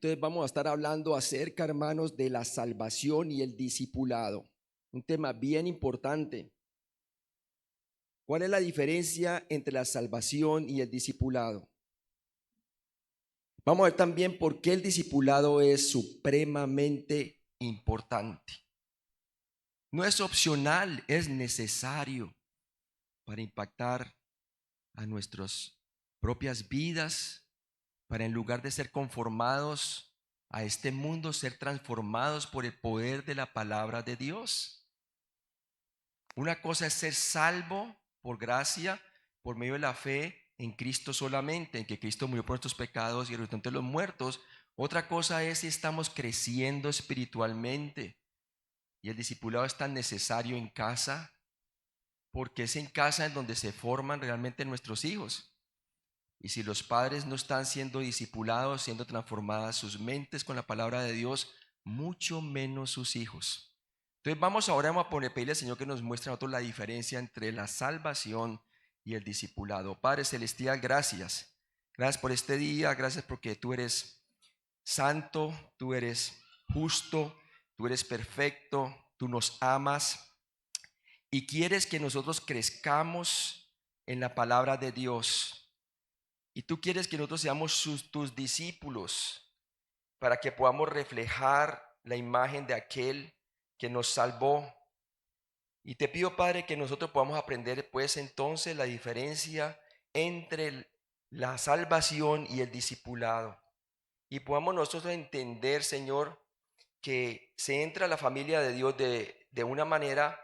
Entonces vamos a estar hablando acerca, hermanos, de la salvación y el discipulado. Un tema bien importante. ¿Cuál es la diferencia entre la salvación y el discipulado? Vamos a ver también por qué el discipulado es supremamente importante. No es opcional, es necesario para impactar a nuestras propias vidas, para en lugar de ser conformados a este mundo, ser transformados por el poder de la palabra de Dios. Una cosa es ser salvo por gracia, por medio de la fe en Cristo solamente, en que Cristo murió por nuestros pecados y resucitó entre los muertos. Otra cosa es si estamos creciendo espiritualmente. Y el discipulado es tan necesario en casa, porque es en casa en donde se forman realmente nuestros hijos. Y si los padres no están siendo discipulados, siendo transformadas sus mentes con la palabra de Dios, mucho menos sus hijos. Entonces vamos a pedirle al Señor que nos muestre a nosotros la diferencia entre la salvación y el discipulado. Padre Celestial, gracias. Gracias por este día, gracias porque tú eres santo, tú eres justo, tú eres perfecto, tú nos amas y quieres que nosotros crezcamos en la palabra de Dios. Y tú quieres que nosotros seamos tus discípulos para que podamos reflejar la imagen de aquel que nos salvó. Y te pido, Padre, que nosotros podamos aprender pues entonces la diferencia entre la salvación y el discipulado. Y podamos nosotros entender, Señor, que se entra a la familia de Dios de una manera,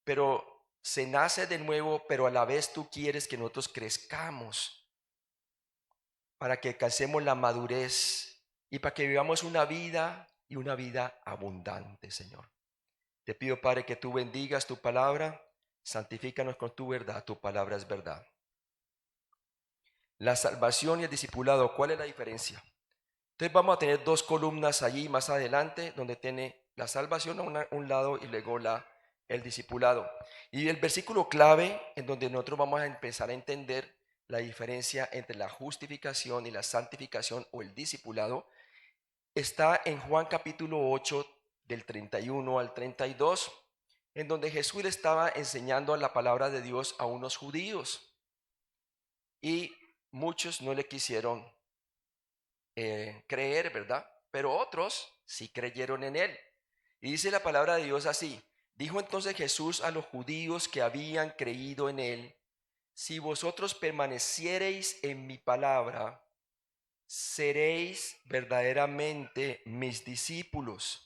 pero se nace de nuevo, pero a la vez tú quieres que nosotros crezcamos para que alcancemos la madurez y para que vivamos una vida y una vida abundante, Señor. Te pido, Padre, que tú bendigas tu palabra, santifícanos con tu verdad, tu palabra es verdad. La salvación y el discipulado, ¿cuál es la diferencia? Entonces vamos a tener dos columnas allí más adelante, donde tiene la salvación a un lado y luego el discipulado. Y el versículo clave en donde nosotros vamos a empezar a entender la diferencia entre la justificación y la santificación o el discipulado está en Juan capítulo 8 del 31 al 32, en donde Jesús le estaba enseñando la palabra de Dios a unos judíos y muchos no le quisieron creer, ¿verdad? Pero otros sí creyeron en él. Y dice la palabra de Dios así: dijo entonces Jesús a los judíos que habían creído en él: si vosotros permaneciereis en mi palabra, seréis verdaderamente mis discípulos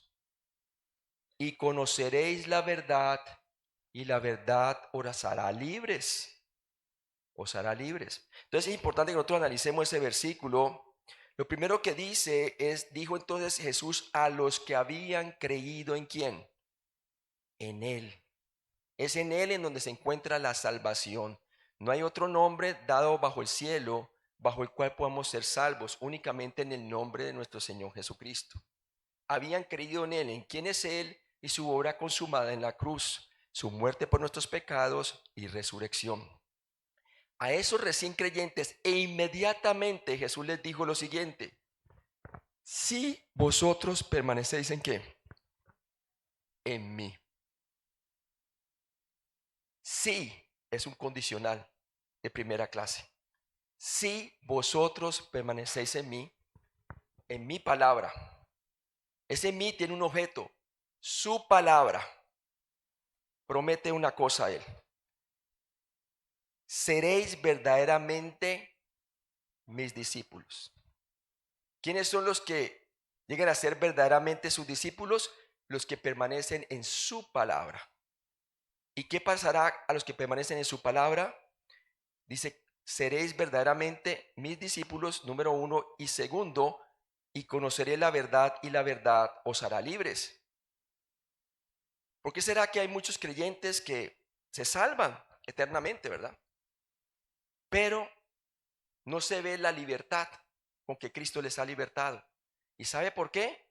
y conoceréis la verdad, y la verdad os hará libres. Os hará libres. Entonces es importante que nosotros analicemos ese versículo. Lo primero que dice es: dijo entonces Jesús a los que habían creído en ¿quién? En él. Es en él en donde se encuentra la salvación. No hay otro nombre dado bajo el cielo bajo el cual podamos ser salvos, únicamente en el nombre de nuestro Señor Jesucristo. Habían creído en él, en quién es él y su obra consumada en la cruz, su muerte por nuestros pecados y resurrección. A esos recién creyentes inmediatamente Jesús les dijo lo siguiente: si vosotros permanecéis en ¿qué? En mí. Sí es un condicional de primera clase. Si vosotros permanecéis en mi palabra. Ese mí tiene un objeto, su palabra. Promete una cosa a él: seréis verdaderamente mis discípulos. ¿Quiénes son los que llegan a ser verdaderamente sus discípulos? Los que permanecen en su palabra. ¿Y qué pasará a los que permanecen en su palabra? Dice: seréis verdaderamente mis discípulos, número uno, y segundo, y conoceré la verdad y la verdad os hará libres. ¿Por qué será que hay muchos creyentes que se salvan eternamente, verdad? Pero no se ve la libertad con que Cristo les ha libertado. ¿Y sabe por qué?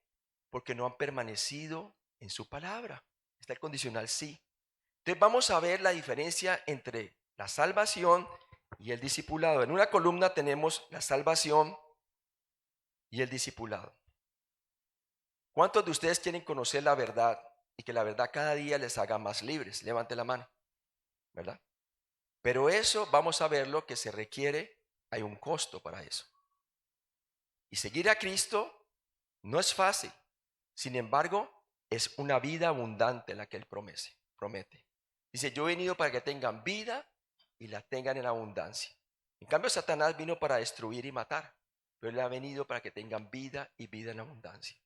Porque no han permanecido en su palabra. Está el condicional sí. Entonces vamos a ver la diferencia entre la salvación y el discipulado. En una columna tenemos la salvación y el discipulado. ¿Cuántos de ustedes quieren conocer la verdad y que la verdad cada día les haga más libres? Levante la mano, ¿verdad? Pero eso vamos a ver lo que se requiere, hay un costo para eso. Y seguir a Cristo no es fácil. Sin embargo, es una vida abundante la que Él promete. Dice, yo he venido para que tengan vida y la tengan en abundancia. En cambio, Satanás vino para destruir y matar, pero Él ha venido para que tengan vida y vida en abundancia.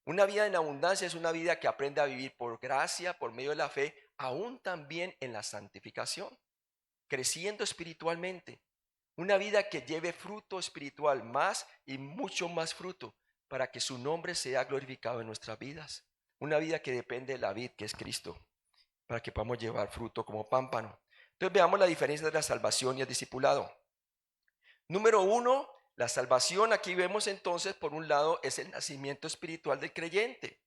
Una vida en abundancia es una vida que aprende a vivir por gracia, por medio de la fe, aún también en la santificación, creciendo espiritualmente. Una vida que lleve fruto espiritual, más y mucho más fruto, para que su nombre sea glorificado en nuestras vidas. Una vida que depende de la vid, que es Cristo, para que podamos llevar fruto como pámpano. Entonces veamos la diferencia de la salvación y el discipulado. Número uno, la salvación, aquí vemos entonces, por un lado, es el nacimiento espiritual del creyente.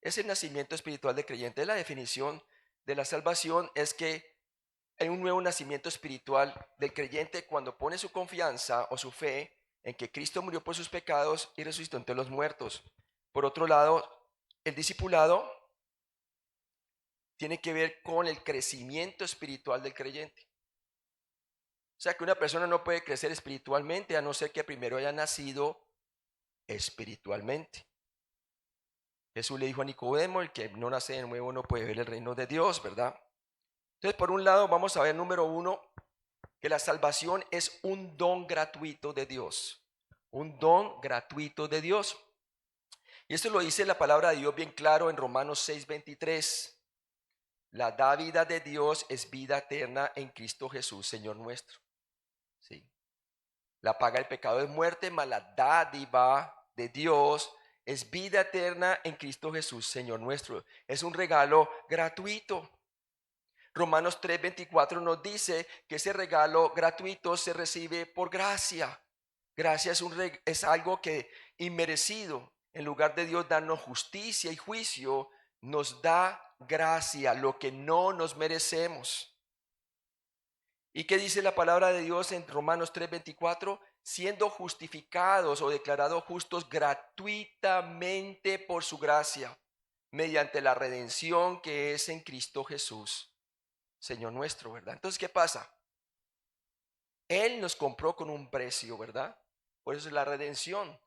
Es el nacimiento espiritual del creyente. La definición de la salvación es que hay un nuevo nacimiento espiritual del creyente cuando pone su confianza o su fe en que Cristo murió por sus pecados y resucitó entre los muertos. Por otro lado, el discipulado tiene que ver con el crecimiento espiritual del creyente. O sea que una persona no puede crecer espiritualmente a no ser que primero haya nacido espiritualmente. Jesús le dijo a Nicodemo, el que no nace de nuevo no puede ver el reino de Dios, ¿verdad? Entonces, por un lado, vamos a ver, número uno, que la salvación es un don gratuito de Dios. Un don gratuito de Dios. Y esto lo dice la palabra de Dios bien claro en Romanos 6:23. La dádiva de Dios es vida eterna en Cristo Jesús, Señor nuestro. ¿Sí? La paga del pecado es muerte, mas la dádiva de Dios es vida eterna en Cristo Jesús, Señor nuestro. Es un regalo gratuito. Romanos 3:24 nos dice que ese regalo gratuito se recibe por gracia. Gracia es algo que inmerecido. En lugar de Dios darnos justicia y juicio, nos da gracia, lo que no nos merecemos. ¿Y qué dice la palabra de Dios en Romanos 3:24? Siendo justificados o declarados justos gratuitamente por su gracia, mediante la redención que es en Cristo Jesús, Señor nuestro, ¿verdad? Entonces, ¿qué pasa? Él nos compró con un precio, ¿verdad? Por eso es la redención.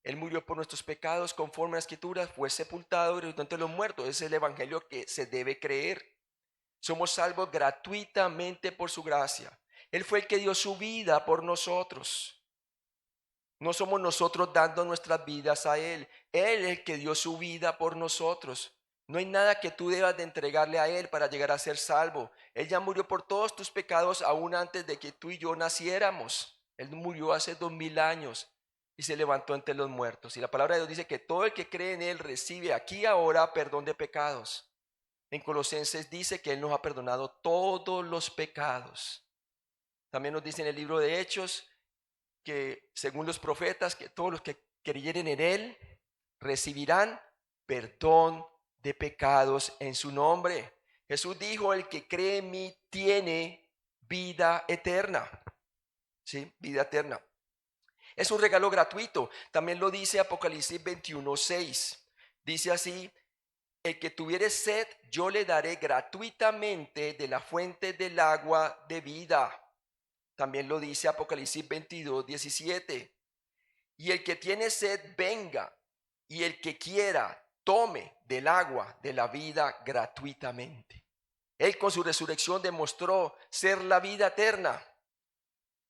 Él murió por nuestros pecados conforme a la Escritura, fue sepultado y resucitó entre los muertos. Ese es el evangelio que se debe creer. Somos salvos gratuitamente por su gracia. Él fue el que dio su vida por nosotros. No somos nosotros dando nuestras vidas a Él. Él es el que dio su vida por nosotros. No hay nada que tú debas de entregarle a Él para llegar a ser salvo. Él ya murió por todos tus pecados aún antes de que tú y yo naciéramos. Él murió hace 2000 años y se levantó entre los muertos. Y la palabra de Dios dice que todo el que cree en Él recibe aquí y ahora perdón de pecados. En Colosenses dice que Él nos ha perdonado todos los pecados. También nos dice en el libro de Hechos que según los profetas, que todos los que creyeren en Él recibirán perdón de pecados en su nombre. Jesús dijo, el que cree en mí tiene vida eterna. ¿Sí? Vida eterna. Es un regalo gratuito. También lo dice Apocalipsis 21:6. Dice así, el que tuviere sed, yo le daré gratuitamente de la fuente del agua de vida. También lo dice Apocalipsis 22:17. Y el que tiene sed, venga, y el que quiera, tome del agua de la vida gratuitamente. Él con su resurrección demostró ser la vida eterna.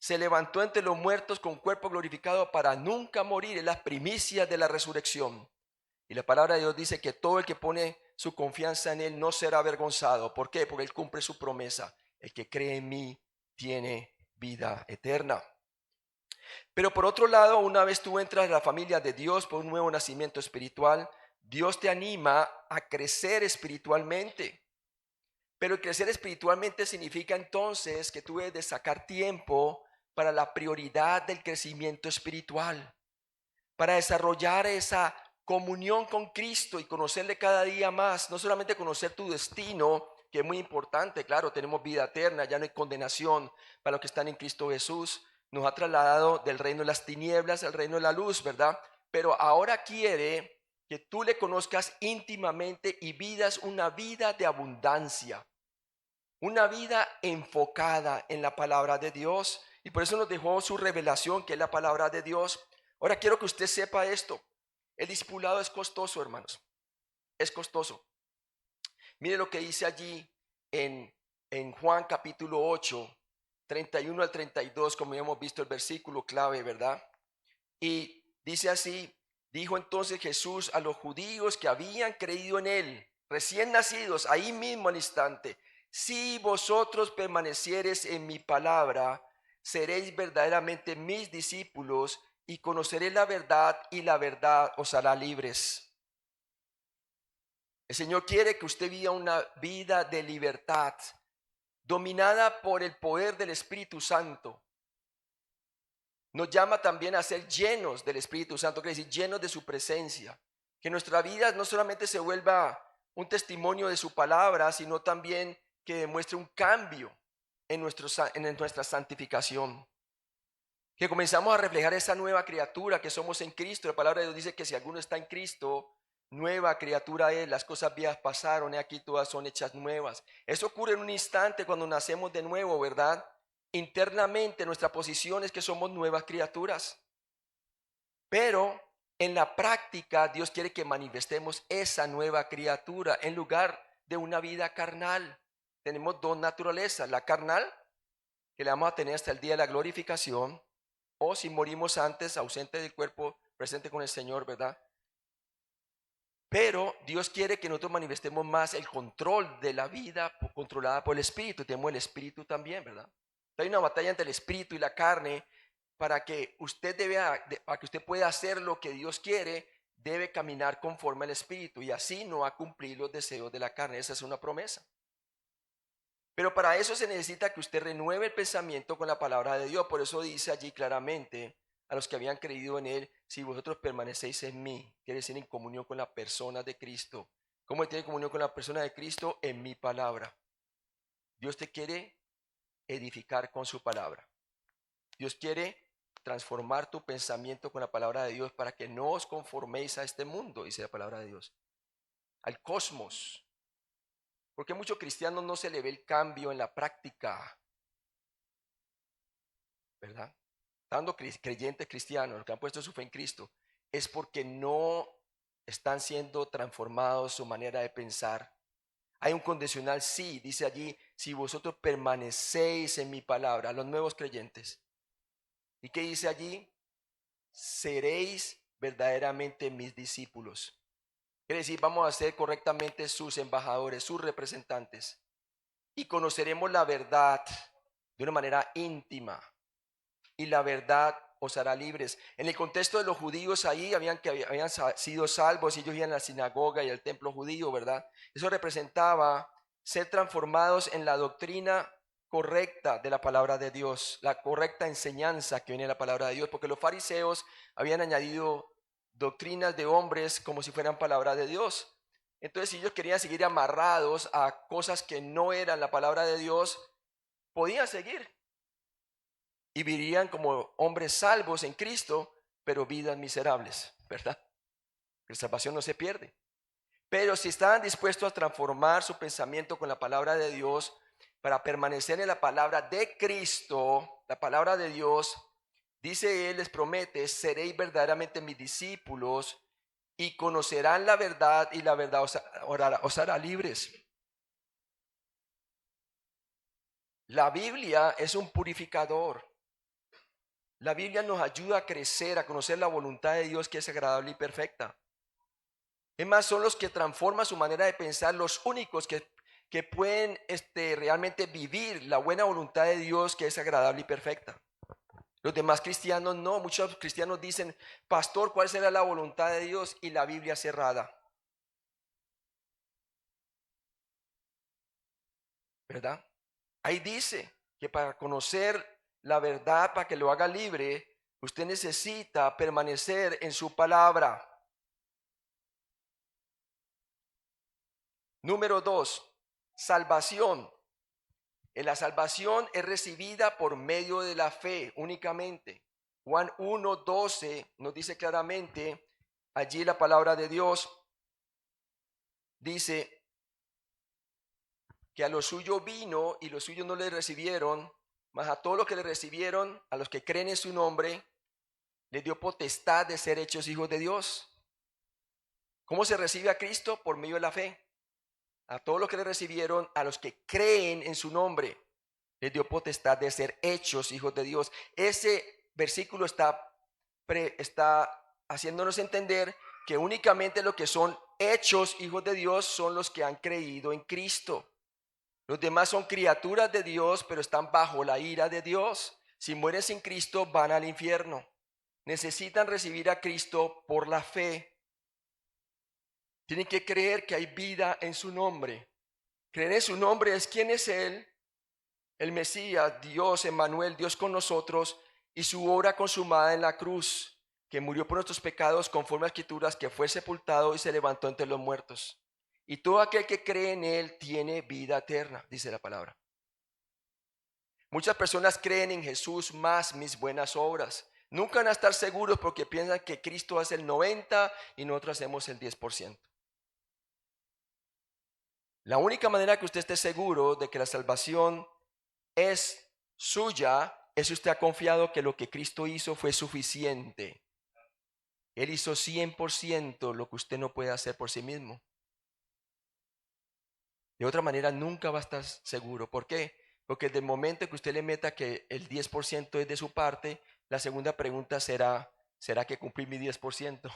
Se levantó entre los muertos con cuerpo glorificado para nunca morir. Es la primicia de la resurrección. Y la palabra de Dios dice que todo el que pone su confianza en Él no será avergonzado. ¿Por qué? Porque Él cumple su promesa. El que cree en mí tiene vida eterna. Pero por otro lado, una vez tú entras a la familia de Dios por un nuevo nacimiento espiritual, Dios te anima a crecer espiritualmente. Pero el crecer espiritualmente significa entonces que tú debes de sacar tiempo para la prioridad del crecimiento espiritual, para desarrollar esa comunión con Cristo y conocerle cada día más, no solamente conocer tu destino, que es muy importante, claro, tenemos vida eterna, ya no hay condenación para los que están en Cristo Jesús, nos ha trasladado del reino de las tinieblas al reino de la luz, ¿verdad? Pero ahora quiere que tú le conozcas íntimamente y vivas una vida de abundancia, una vida enfocada en la palabra de Dios. Y por eso nos dejó su revelación, que es la palabra de Dios. Ahora quiero que usted sepa esto. El discipulado es costoso, hermanos. Es costoso. Mire lo que dice allí en Juan capítulo 8, 31 al 32, como ya hemos visto el versículo clave, ¿verdad? Y dice así: dijo entonces Jesús a los judíos que habían creído en él, recién nacidos, ahí mismo al instante: si vosotros permaneciereis en mi palabra, seréis verdaderamente mis discípulos y conoceréis la verdad, y la verdad os hará libres. El Señor quiere que usted viva una vida de libertad, dominada por el poder del Espíritu Santo. Nos llama también a ser llenos del Espíritu Santo, quiere decir llenos de su presencia. Que nuestra vida no solamente se vuelva un testimonio de su palabra, sino también que demuestre un cambio en nuestra santificación. Que comenzamos a reflejar esa nueva criatura que somos en Cristo. La palabra de Dios dice que si alguno está en Cristo, nueva criatura es. Las cosas viejas pasaron y aquí todas son hechas nuevas. Eso ocurre en un instante cuando nacemos de nuevo, ¿verdad? Internamente nuestra posición es que somos nuevas criaturas. Pero en la práctica Dios quiere que manifestemos esa nueva criatura en lugar de una vida carnal. Tenemos dos naturalezas: la carnal, que la vamos a tener hasta el día de la glorificación, o si morimos antes, ausente del cuerpo, presente con el Señor, ¿verdad? Pero Dios quiere que nosotros manifestemos más el control de la vida controlada por el Espíritu. Tenemos el Espíritu también, ¿verdad? Hay una batalla entre el Espíritu y la carne. Para que usted para que usted pueda hacer lo que Dios quiere, debe caminar conforme al Espíritu, y así no va a cumplir los deseos de la carne. Esa es una promesa. Pero para eso se necesita que usted renueve el pensamiento con la palabra de Dios. Por eso dice allí claramente a los que habían creído en él: si vosotros permanecéis en mí, quiere decir en comunión con la persona de Cristo. ¿Cómo tiene comunión con la persona de Cristo? En mi palabra. Dios te quiere edificar con su palabra. Dios quiere transformar tu pensamiento con la palabra de Dios para que no os conforméis a este mundo, dice la palabra de Dios, al cosmos. Porque a muchos cristianos no se le ve el cambio en la práctica, ¿verdad? Tanto creyentes cristianos, los que han puesto su fe en Cristo, es porque no están siendo transformados su manera de pensar. Hay un condicional sí, dice allí: si vosotros permanecéis en mi palabra, los nuevos creyentes. ¿Y qué dice allí? Seréis verdaderamente mis discípulos. Quiere decir, vamos a ser correctamente sus embajadores, sus representantes, y conoceremos la verdad de una manera íntima, y la verdad os hará libres. En el contexto de los judíos, ahí habían sido salvos y ellos iban a la sinagoga y al templo judío, ¿verdad? Eso representaba ser transformados en la doctrina correcta de la palabra de Dios, la correcta enseñanza que viene de la palabra de Dios, porque los fariseos habían añadido doctrinas de hombres como si fueran palabra de Dios. Entonces, si ellos querían seguir amarrados a cosas que no eran la palabra de Dios, podían seguir y vivirían como hombres salvos en Cristo, pero vidas miserables, ¿verdad? La salvación no se pierde. Pero si estaban dispuestos a transformar su pensamiento con la palabra de Dios, para permanecer en la palabra de Cristo, la palabra de Dios, dice él, les promete: seréis verdaderamente mis discípulos y conocerán la verdad, y la verdad os hará libres. La Biblia es un purificador. La Biblia nos ayuda a crecer, a conocer la voluntad de Dios, que es agradable y perfecta. Es más, son los que transforman su manera de pensar, los únicos que pueden realmente vivir la buena voluntad de Dios, que es agradable y perfecta. Los demás cristianos no. Muchos cristianos dicen: pastor, ¿cuál será la voluntad de Dios? Y la Biblia cerrada, ¿verdad? Ahí dice que para conocer la verdad, para que lo haga libre, usted necesita permanecer en su palabra. Número 2, salvación. La salvación es recibida por medio de la fe únicamente. Juan 1:12 nos dice claramente allí la palabra de Dios dice que a lo suyo vino y los suyos no le recibieron, mas a todos los que le recibieron, a los que creen en su nombre, les dio potestad de ser hechos hijos de Dios. ¿Cómo se recibe a Cristo? Por medio de la fe. A todos los que le recibieron, a los que creen en su nombre, les dio potestad de ser hechos hijos de Dios. Ese versículo está haciéndonos entender que únicamente los que son hechos hijos de Dios son los que han creído en Cristo. Los demás son criaturas de Dios, pero están bajo la ira de Dios. Si mueren sin Cristo, van al infierno. Necesitan recibir a Cristo por la fe. Tienen que creer que hay vida en su nombre. Creer en su nombre es quién es Él, el Mesías, Dios, Emmanuel, Dios con nosotros, y su obra consumada en la cruz, que murió por nuestros pecados conforme a Escrituras, que fue sepultado y se levantó entre los muertos. Y todo aquel que cree en Él tiene vida eterna, dice la palabra. Muchas personas creen en Jesús más mis buenas obras. Nunca van a estar seguros porque piensan que Cristo hace el 90% y nosotros hacemos el 10%. La única manera que usted esté seguro de que la salvación es suya es si usted ha confiado que lo que Cristo hizo fue suficiente. Él hizo 100% lo que usted no puede hacer por sí mismo. De otra manera nunca va a estar seguro. ¿Por qué? Porque desde el momento que usted le meta que el 10% es de su parte, la segunda pregunta será, ¿será que cumplí mi 10%?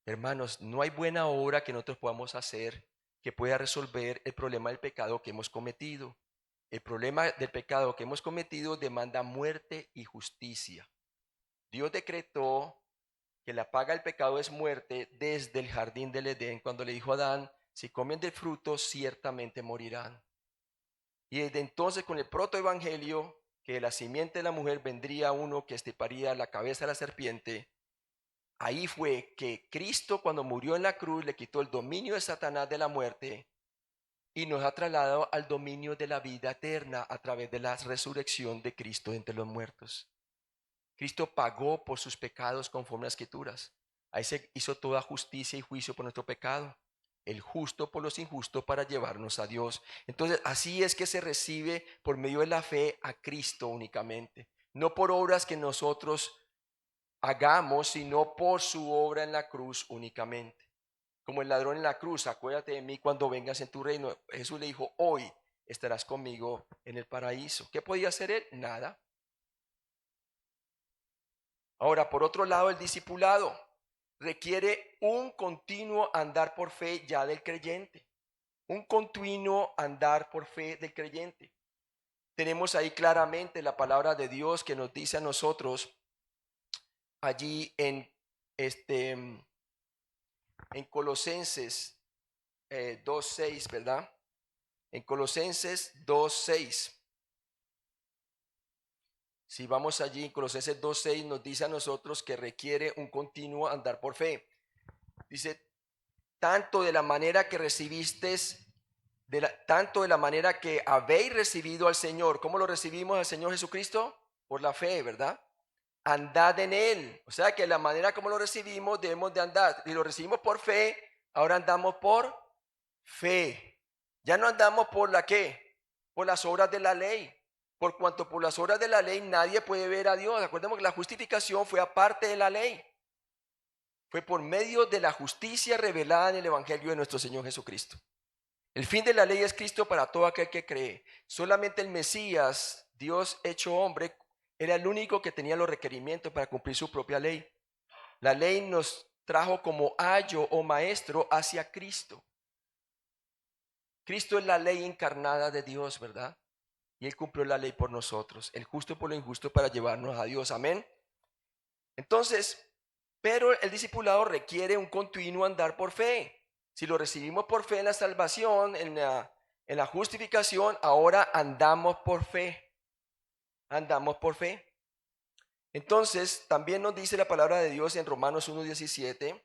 Hermanos, no hay buena obra que nosotros podamos hacer que pueda resolver el problema del pecado que hemos cometido. El problema del pecado que hemos cometido demanda muerte y justicia. Dios decretó que la paga del pecado es muerte desde el jardín del Edén, cuando le dijo a Adán, si comen del fruto, ciertamente morirán. Y desde entonces, con el protoevangelio, que de la simiente de la mujer vendría uno que estiparía la cabeza de la serpiente, ahí fue que Cristo, cuando murió en la cruz, le quitó el dominio de Satanás de la muerte y nos ha trasladado al dominio de la vida eterna a través de la resurrección de Cristo entre los muertos. Cristo pagó por sus pecados conforme a las Escrituras. Ahí se hizo toda justicia y juicio por nuestro pecado. El justo por los injustos para llevarnos a Dios. Entonces, así es que se recibe por medio de la fe a Cristo únicamente. No por obras que nosotros hagamos, sino por su obra en la cruz únicamente. Como el ladrón en la cruz, acuérdate de mí cuando vengas en tu reino. Jesús le dijo, hoy estarás conmigo en el paraíso. ¿Qué podía hacer él? Nada. Ahora, por otro lado, el discipulado requiere un continuo andar por fe ya del creyente. Un continuo andar por fe del creyente. Tenemos ahí claramente la palabra de Dios que nos dice a nosotros allí en Colosenses 2:6, ¿verdad? En Colosenses 2:6. Si vamos allí en Colosenses 2:6 nos dice a nosotros que requiere un continuo andar por fe. Dice, tanto de la manera que recibisteis, tanto de la manera que habéis recibido al Señor. ¿Cómo lo recibimos al Señor Jesucristo? Por la fe, ¿verdad? Andad en Él. O sea que la manera como lo recibimos debemos de andar. Y lo recibimos por fe, ahora andamos por fe. Ya no andamos por la ¿qué? Por las obras de la ley. Por cuanto por las obras de la ley nadie puede ver a Dios. Acordemos que la justificación fue aparte de la ley. Fue por medio de la justicia revelada en el Evangelio de nuestro Señor Jesucristo. El fin de la ley es Cristo para todo aquel que cree. Solamente el Mesías, Dios hecho hombre, era el único que tenía los requerimientos para cumplir su propia ley. La ley nos trajo como ayo o maestro hacia Cristo. Cristo es la ley encarnada de Dios, ¿verdad? Y Él cumplió la ley por nosotros, el justo por lo injusto para llevarnos a Dios. Amén. Entonces, pero el discipulado requiere un continuo andar por fe. Si lo recibimos por fe en la salvación, en la justificación, ahora andamos por fe. Andamos por fe. Entonces, también nos dice la palabra de Dios en Romanos 1:17.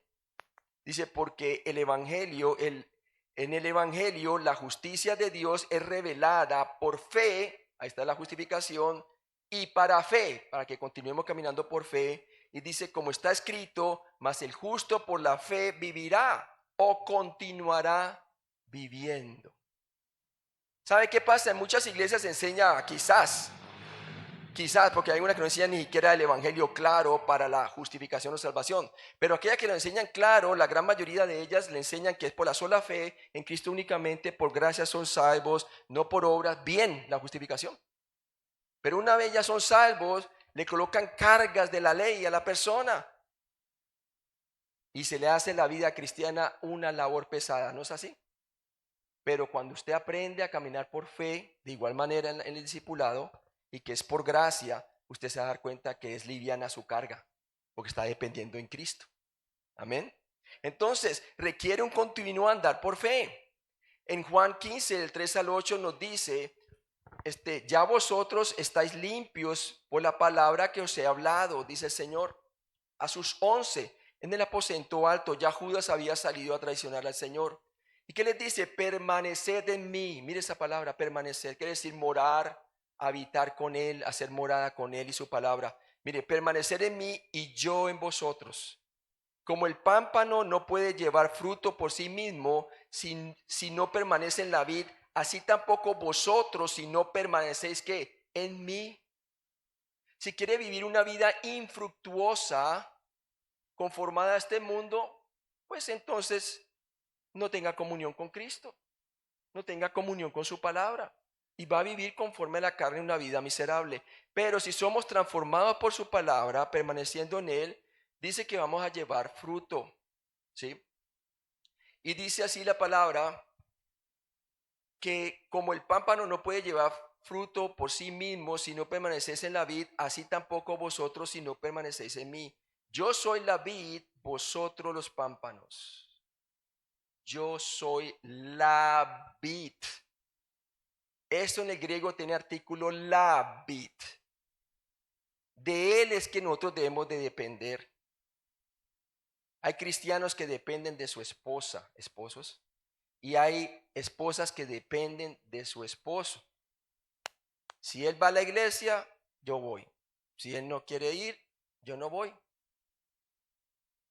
Dice, porque el Evangelio, en el Evangelio la justicia de Dios es revelada por fe. Ahí está la justificación. Y para fe, para que continuemos caminando por fe, y dice, como está escrito, mas el justo por la fe vivirá o continuará viviendo. ¿Sabe qué pasa? En muchas iglesias se enseña quizás, porque hay una que no enseña ni siquiera el evangelio claro para la justificación o salvación, pero aquella que lo enseñan claro, la gran mayoría de ellas le enseñan que es por la sola fe en Cristo únicamente, por gracia son salvos, no por obras, bien la justificación. Pero una vez ya son salvos, le colocan cargas de la ley a la persona y se le hace la vida cristiana una labor pesada, ¿no es así? Pero cuando usted aprende a caminar por fe, de igual manera en el discipulado, y que es por gracia, usted se va a dar cuenta que es liviana su carga, porque está dependiendo en Cristo. Amén. Entonces, requiere un continuo andar por fe. En Juan 15, del 3 al 8 nos dice, ya vosotros estáis limpios por la palabra que os he hablado, dice el Señor. A sus 11, en el aposento alto, ya Judas había salido a traicionar al Señor. ¿Y qué les dice? Permaneced en mí. Mire esa palabra, permanecer. Quiere decir morar, habitar con Él, hacer morada con Él y su palabra. Mire, permanecer en mí y yo en vosotros. Como el pámpano no puede llevar fruto por sí mismo si no permanece en la vid, así tampoco vosotros si no permanecéis ¿qué? En mí. Si quiere vivir una vida infructuosa, conformada a este mundo, pues entonces no tenga comunión con Cristo, no tenga comunión con su palabra y va a vivir conforme a la carne una vida miserable. Pero si somos transformados por su palabra, permaneciendo en él, dice que vamos a llevar fruto, ¿sí? Y dice así la palabra, que como el pámpano no puede llevar fruto por sí mismo si no permanecéis en la vid, así tampoco vosotros si no permanecéis en mí. Yo soy la vid, vosotros los pámpanos. Yo soy la vid. Esto en el griego tiene artículo la vid. De él es que nosotros debemos de depender. Hay cristianos que dependen de su esposa, esposos, y hay esposas que dependen de su esposo. Si él va a la iglesia, yo voy. Si él no quiere ir, yo no voy.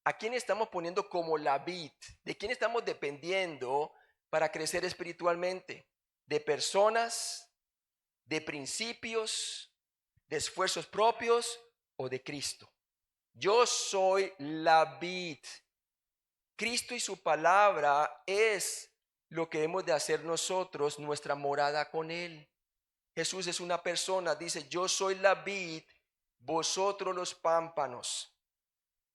¿A quién estamos poniendo como la vid? ¿De quién estamos dependiendo para crecer espiritualmente? ¿De personas, de principios, de esfuerzos propios o de Cristo? Yo soy la vid. Cristo y su palabra es lo que hemos de hacer nosotros, nuestra morada con Él. Jesús es una persona, dice, yo soy la vid, vosotros los pámpanos.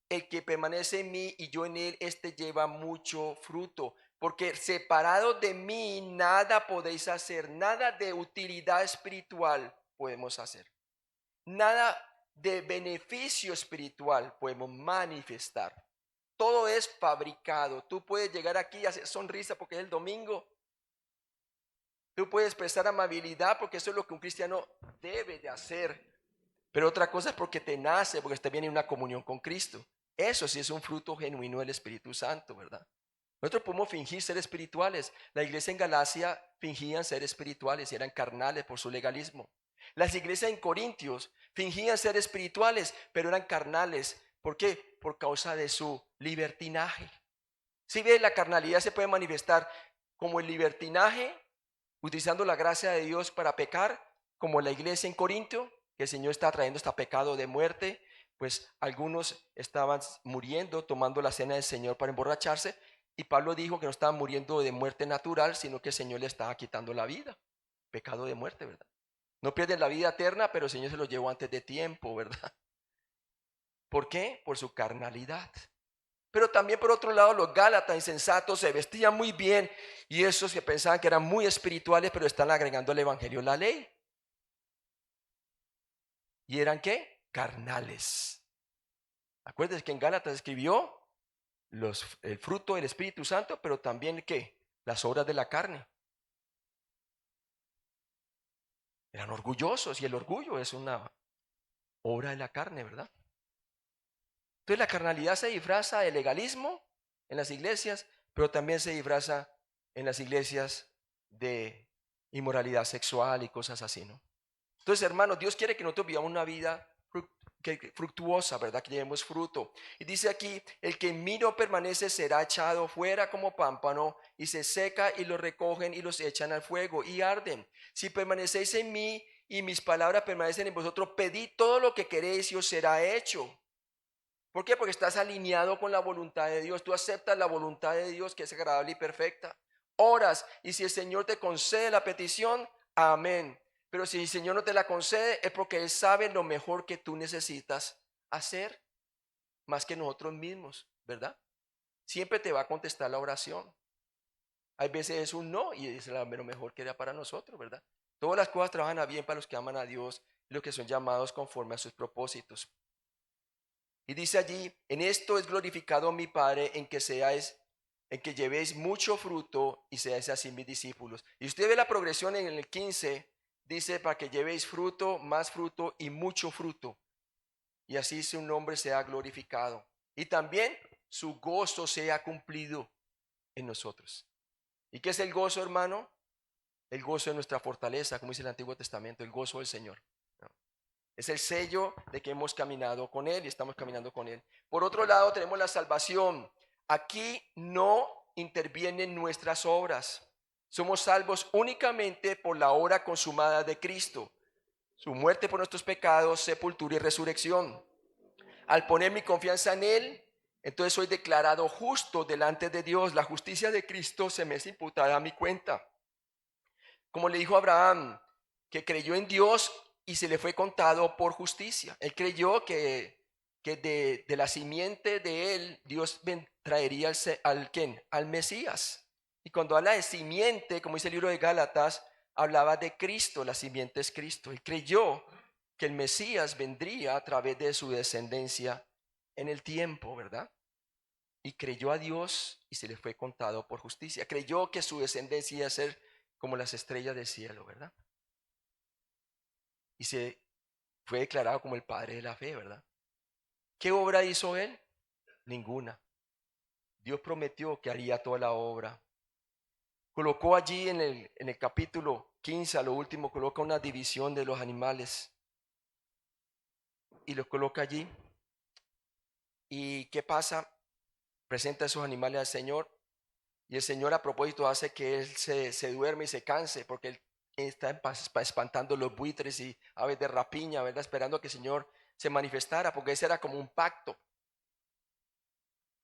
El que permanece en mí y yo en él, este lleva mucho fruto. Porque separado de mí nada podéis hacer, nada de utilidad espiritual podemos hacer. Nada de beneficio espiritual podemos manifestar. Todo es fabricado. Tú puedes llegar aquí y hacer sonrisa porque es el domingo. Tú puedes expresar amabilidad porque eso es lo que un cristiano debe de hacer. Pero otra cosa es porque te nace, porque te viene una comunión con Cristo. Eso sí es un fruto genuino del Espíritu Santo, ¿verdad? Nosotros podemos fingir ser espirituales. La iglesia en Galacia fingían ser espirituales y eran carnales por su legalismo. Las iglesias en Corintios fingían ser espirituales, pero eran carnales. ¿Por qué? Por causa de su libertinaje. Si ves, la carnalidad se puede manifestar como el libertinaje, utilizando la gracia de Dios para pecar, como la iglesia en Corintio, que el Señor está trayendo este pecado de muerte, pues algunos estaban muriendo, tomando la cena del Señor para emborracharse, y Pablo dijo que no estaban muriendo de muerte natural, sino que el Señor le estaba quitando la vida. Pecado de muerte, ¿verdad? No pierden la vida eterna, pero el Señor se lo llevó antes de tiempo, ¿verdad? ¿Por qué? Por su carnalidad. Pero también por otro lado los gálatas insensatos se vestían muy bien y esos que pensaban que eran muy espirituales, pero están agregando al evangelio la ley. ¿Y eran qué? Carnales. Acuérdense que en Gálatas escribió el fruto del Espíritu Santo, pero también ¿qué? Las obras de la carne. Eran orgullosos y el orgullo es una obra de la carne, ¿verdad? Entonces la carnalidad se disfraza de legalismo en las iglesias, pero también se disfraza en las iglesias de inmoralidad sexual y cosas así, ¿no? Entonces, hermanos, Dios quiere que nosotros vivamos una vida fructuosa, ¿verdad? Que llevemos fruto. Y dice aquí, el que en mí no permanece será echado fuera como pámpano y se seca y los recogen y los echan al fuego y arden. Si permanecéis en mí y mis palabras permanecen en vosotros, pedid todo lo que queréis y os será hecho. ¿Por qué? Porque estás alineado con la voluntad de Dios. Tú aceptas la voluntad de Dios que es agradable y perfecta. Oras y si el Señor te concede la petición, amén. Pero si el Señor no te la concede es porque Él sabe lo mejor que tú necesitas hacer, más que nosotros mismos, ¿verdad? Siempre te va a contestar la oración. Hay veces es un no y es lo mejor que era para nosotros, ¿verdad? Todas las cosas trabajan a bien para los que aman a Dios y los que son llamados conforme a sus propósitos. Y dice allí, en esto es glorificado mi Padre, en que llevéis mucho fruto y seáis así mis discípulos. Y usted ve la progresión en el 15, dice para que llevéis fruto, más fruto y mucho fruto. Y así su nombre sea glorificado. Y también su gozo sea cumplido en nosotros. ¿Y qué es el gozo, hermano? El gozo de nuestra fortaleza, como dice el Antiguo Testamento, el gozo del Señor. Es el sello de que hemos caminado con Él y estamos caminando con Él. Por otro lado, tenemos la salvación. Aquí no intervienen nuestras obras. Somos salvos únicamente por la obra consumada de Cristo. Su muerte por nuestros pecados, sepultura y resurrección. Al poner mi confianza en Él, entonces soy declarado justo delante de Dios. La justicia de Cristo se me es imputada a mi cuenta. Como le dijo Abraham, que creyó en Dios y se le fue contado por justicia. Él creyó que de la simiente de él, Dios traería al Mesías. Y cuando habla de simiente, como dice el libro de Gálatas, hablaba de Cristo, la simiente es Cristo. Él creyó que el Mesías vendría a través de su descendencia en el tiempo, ¿verdad? Y creyó a Dios y se le fue contado por justicia. Creyó que su descendencia iba a ser como las estrellas del cielo, ¿verdad? Y se fue declarado como el padre de la fe, ¿verdad? ¿Qué obra hizo él? Ninguna. Dios prometió que haría toda la obra. Colocó allí en el capítulo 15, a lo último, coloca una división de los animales. Y los coloca allí. ¿Y qué pasa? Presenta esos animales al Señor. Y el Señor a propósito hace que él se duerme y se canse, porque él está espantando los buitres y aves de rapiña, ¿verdad? Esperando que el Señor se manifestara, porque ese era como un pacto.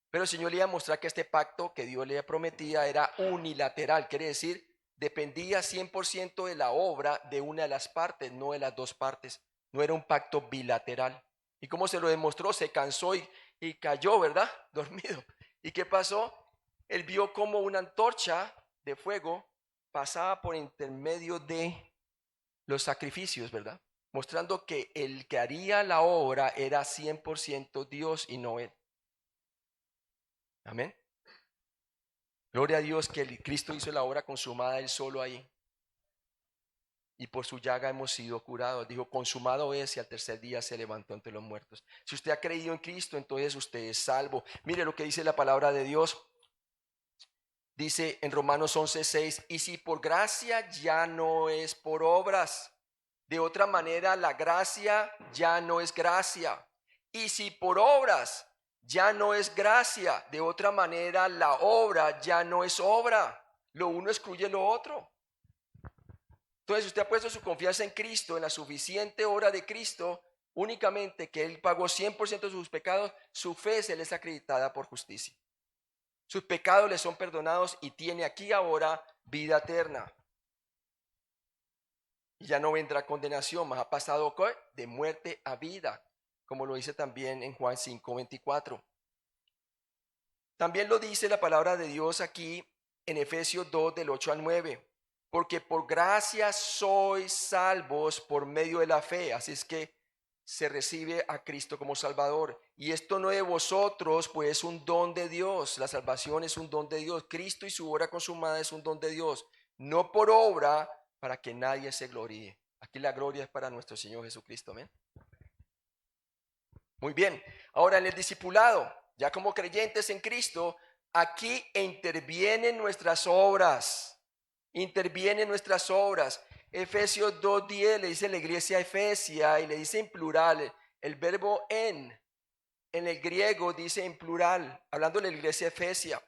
Pero el Señor le iba a mostrar que este pacto que Dios le prometía era unilateral, quiere decir, dependía 100% de la obra de una de las partes, no de las dos partes. No era un pacto bilateral. ¿Y cómo se lo demostró? Se cansó y cayó, ¿verdad? Dormido. ¿Y qué pasó? Él vio como una antorcha de fuego pasaba por intermedio de los sacrificios, ¿verdad? Mostrando que el que haría la obra era 100% Dios y no él. Amén. Gloria a Dios que Cristo hizo la obra consumada él solo ahí. Y por su llaga hemos sido curados. Dijo, consumado es, y al tercer día se levantó entre los muertos. Si usted ha creído en Cristo, entonces usted es salvo. Mire lo que dice la palabra de Dios. Dice en Romanos 11:6, y si por gracia ya no es por obras. De otra manera, la gracia ya no es gracia. Y si por obras ya no es gracia, de otra manera, la obra ya no es obra. Lo uno excluye lo otro. Entonces, usted ha puesto su confianza en Cristo, en la suficiente obra de Cristo, únicamente que Él pagó 100% de sus pecados, su fe se le es acreditada por justicia. Sus pecados le son perdonados y tiene aquí ahora vida eterna. Y ya no vendrá condenación, mas ha pasado de muerte a vida, como lo dice también en Juan 5:24. También lo dice la palabra de Dios aquí en Efesios 2 del 8 al 9. Porque por gracia sois salvos por medio de la fe. Así es que se recibe a Cristo como Salvador. Y esto no de vosotros, pues es un don de Dios. La salvación es un don de Dios. Cristo y su obra consumada es un don de Dios. No por obra, para que nadie se gloríe. Aquí la gloria es para nuestro Señor Jesucristo. Amén. Muy bien. Ahora en el discipulado, ya como creyentes en Cristo, aquí intervienen nuestras obras. Intervienen nuestras obras. Efesios 2:10 le dice la iglesia Efesia y le dice en plural. El verbo en el griego dice en plural, hablando de la iglesia de Efesia.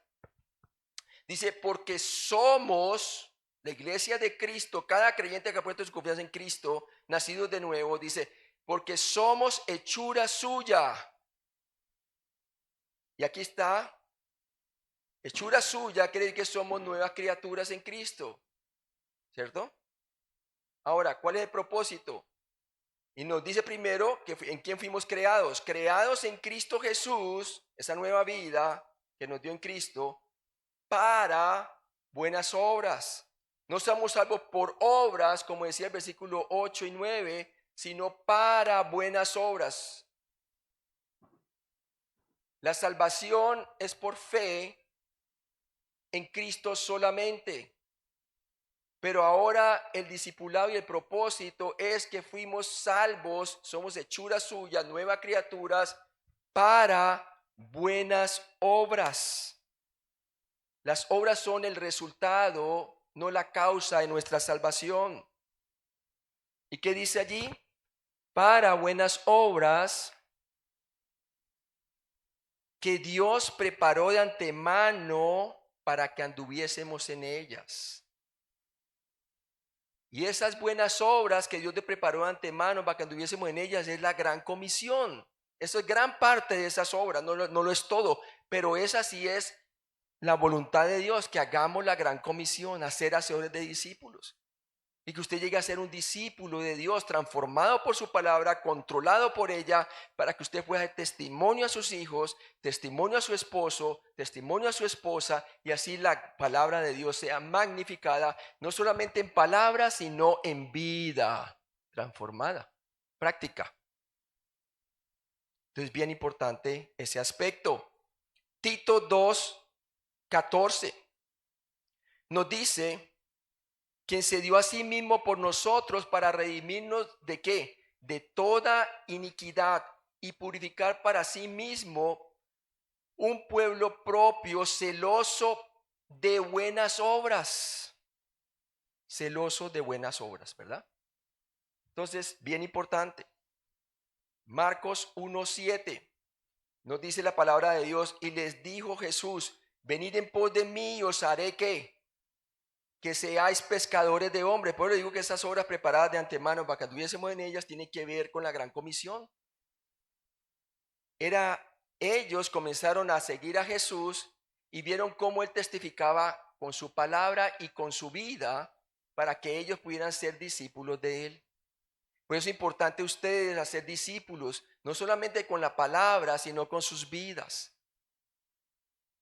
Dice, porque somos la iglesia de Cristo, cada creyente que ha puesto su confianza en Cristo, nacido de nuevo, dice, porque somos hechura suya. Y aquí está, hechura suya quiere decir que somos nuevas criaturas en Cristo, ¿cierto? Ahora, ¿cuál es el propósito? Y nos dice primero que en quién fuimos creados. Creados en Cristo Jesús, esa nueva vida que nos dio en Cristo, para buenas obras. No somos salvos por obras, como decía el versículo 8 y 9, sino para buenas obras. La salvación es por fe en Cristo solamente. Pero ahora el discipulado y el propósito es que fuimos salvos, somos hechuras suyas, nuevas criaturas, para buenas obras. Las obras son el resultado, no la causa de nuestra salvación. ¿Y qué dice allí? Para buenas obras que Dios preparó de antemano para que anduviésemos en ellas. Y esas buenas obras que Dios te preparó de antemano para que anduviésemos en ellas es la gran comisión. Eso es gran parte de esas obras, no lo es todo, pero esa sí es la voluntad de Dios, que hagamos la gran comisión, hacer hacedores de discípulos. Y que usted llegue a ser un discípulo de Dios, transformado por su palabra, controlado por ella, para que usted pueda dar testimonio a sus hijos, testimonio a su esposo, testimonio a su esposa, y así la palabra de Dios sea magnificada, no solamente en palabras, sino en vida transformada, práctica. Entonces, bien importante ese aspecto. Tito 2:14 nos dice: quien se dio a sí mismo por nosotros para redimirnos ¿de qué? De toda iniquidad y purificar para sí mismo un pueblo propio, celoso de buenas obras. Celoso de buenas obras, ¿verdad? Entonces, bien importante. Marcos 1:7 nos dice la palabra de Dios: y les dijo Jesús, venid en pos de mí y os haré ¿qué? Que seáis pescadores de hombres. Por eso digo que esas obras preparadas de antemano para que anduviésemos en ellas tienen que ver con la gran comisión. Ellos comenzaron a seguir a Jesús y vieron cómo él testificaba con su palabra y con su vida para que ellos pudieran ser discípulos de él. Por eso es importante ustedes hacer discípulos, no solamente con la palabra, sino con sus vidas.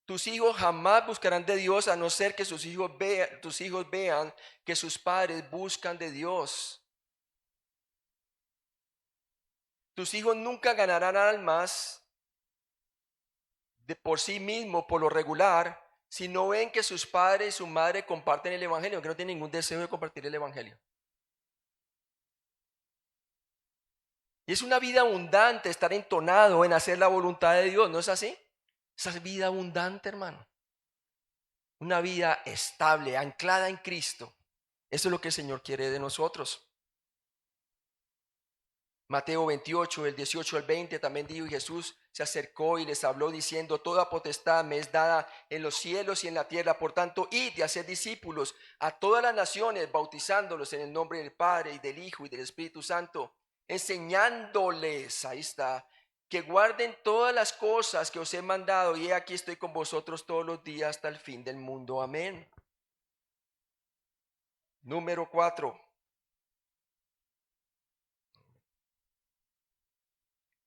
Tus hijos jamás buscarán de Dios a no ser que tus hijos vean que sus padres buscan de Dios. Tus hijos nunca ganarán almas de por sí mismos, por lo regular, si no ven que sus padres y su madre comparten el evangelio, que no tienen ningún deseo de compartir el evangelio. Y es una vida abundante estar entonado en hacer la voluntad de Dios, ¿no es así? Esa es vida abundante, hermano. Una vida estable, anclada en Cristo. Eso es lo que el Señor quiere de nosotros. Mateo 28, del 18 al 20, también dijo: y Jesús se acercó y les habló diciendo: toda potestad me es dada en los cielos y en la tierra. Por tanto, id y haced discípulos a todas las naciones, bautizándolos en el nombre del Padre y del Hijo y del Espíritu Santo, enseñándoles, ahí está, que guarden todas las cosas que os he mandado, y he aquí estoy con vosotros todos los días hasta el fin del mundo. Amén. Número 4.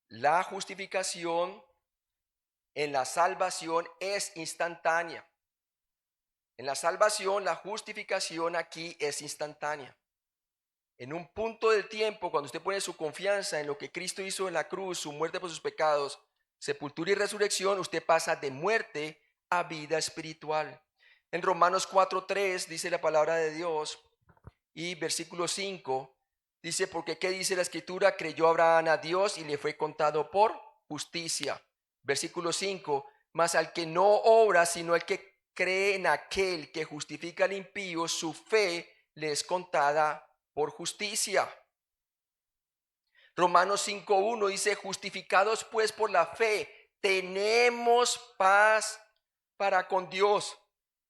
La justificación en la salvación es instantánea. En la salvación, la justificación aquí es instantánea. En un punto del tiempo, cuando usted pone su confianza en lo que Cristo hizo en la cruz, su muerte por sus pecados, sepultura y resurrección, usted pasa de muerte a vida espiritual. En Romanos 4:3 dice la palabra de Dios, y versículo 5 dice: porque ¿qué dice la escritura? Creyó Abraham a Dios y le fue contado por justicia. Versículo 5: mas al que no obra, sino el que cree en aquel que justifica al impío, su fe le es contada por justicia. Romanos 5:1 dice, justificados pues por la fe, tenemos paz para con Dios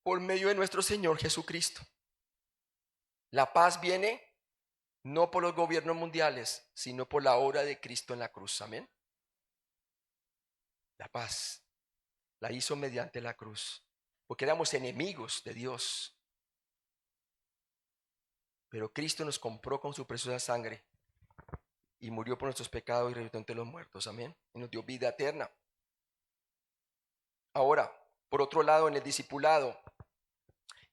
por medio de nuestro Señor Jesucristo. La paz viene no por los gobiernos mundiales, sino por la obra de Cristo en la cruz. Amén. La paz la hizo mediante la cruz, porque éramos enemigos de Dios. Pero Cristo nos compró con su preciosa sangre y murió por nuestros pecados y resucitó entre los muertos. Amén. Y nos dio vida eterna. Ahora, por otro lado, en el discipulado,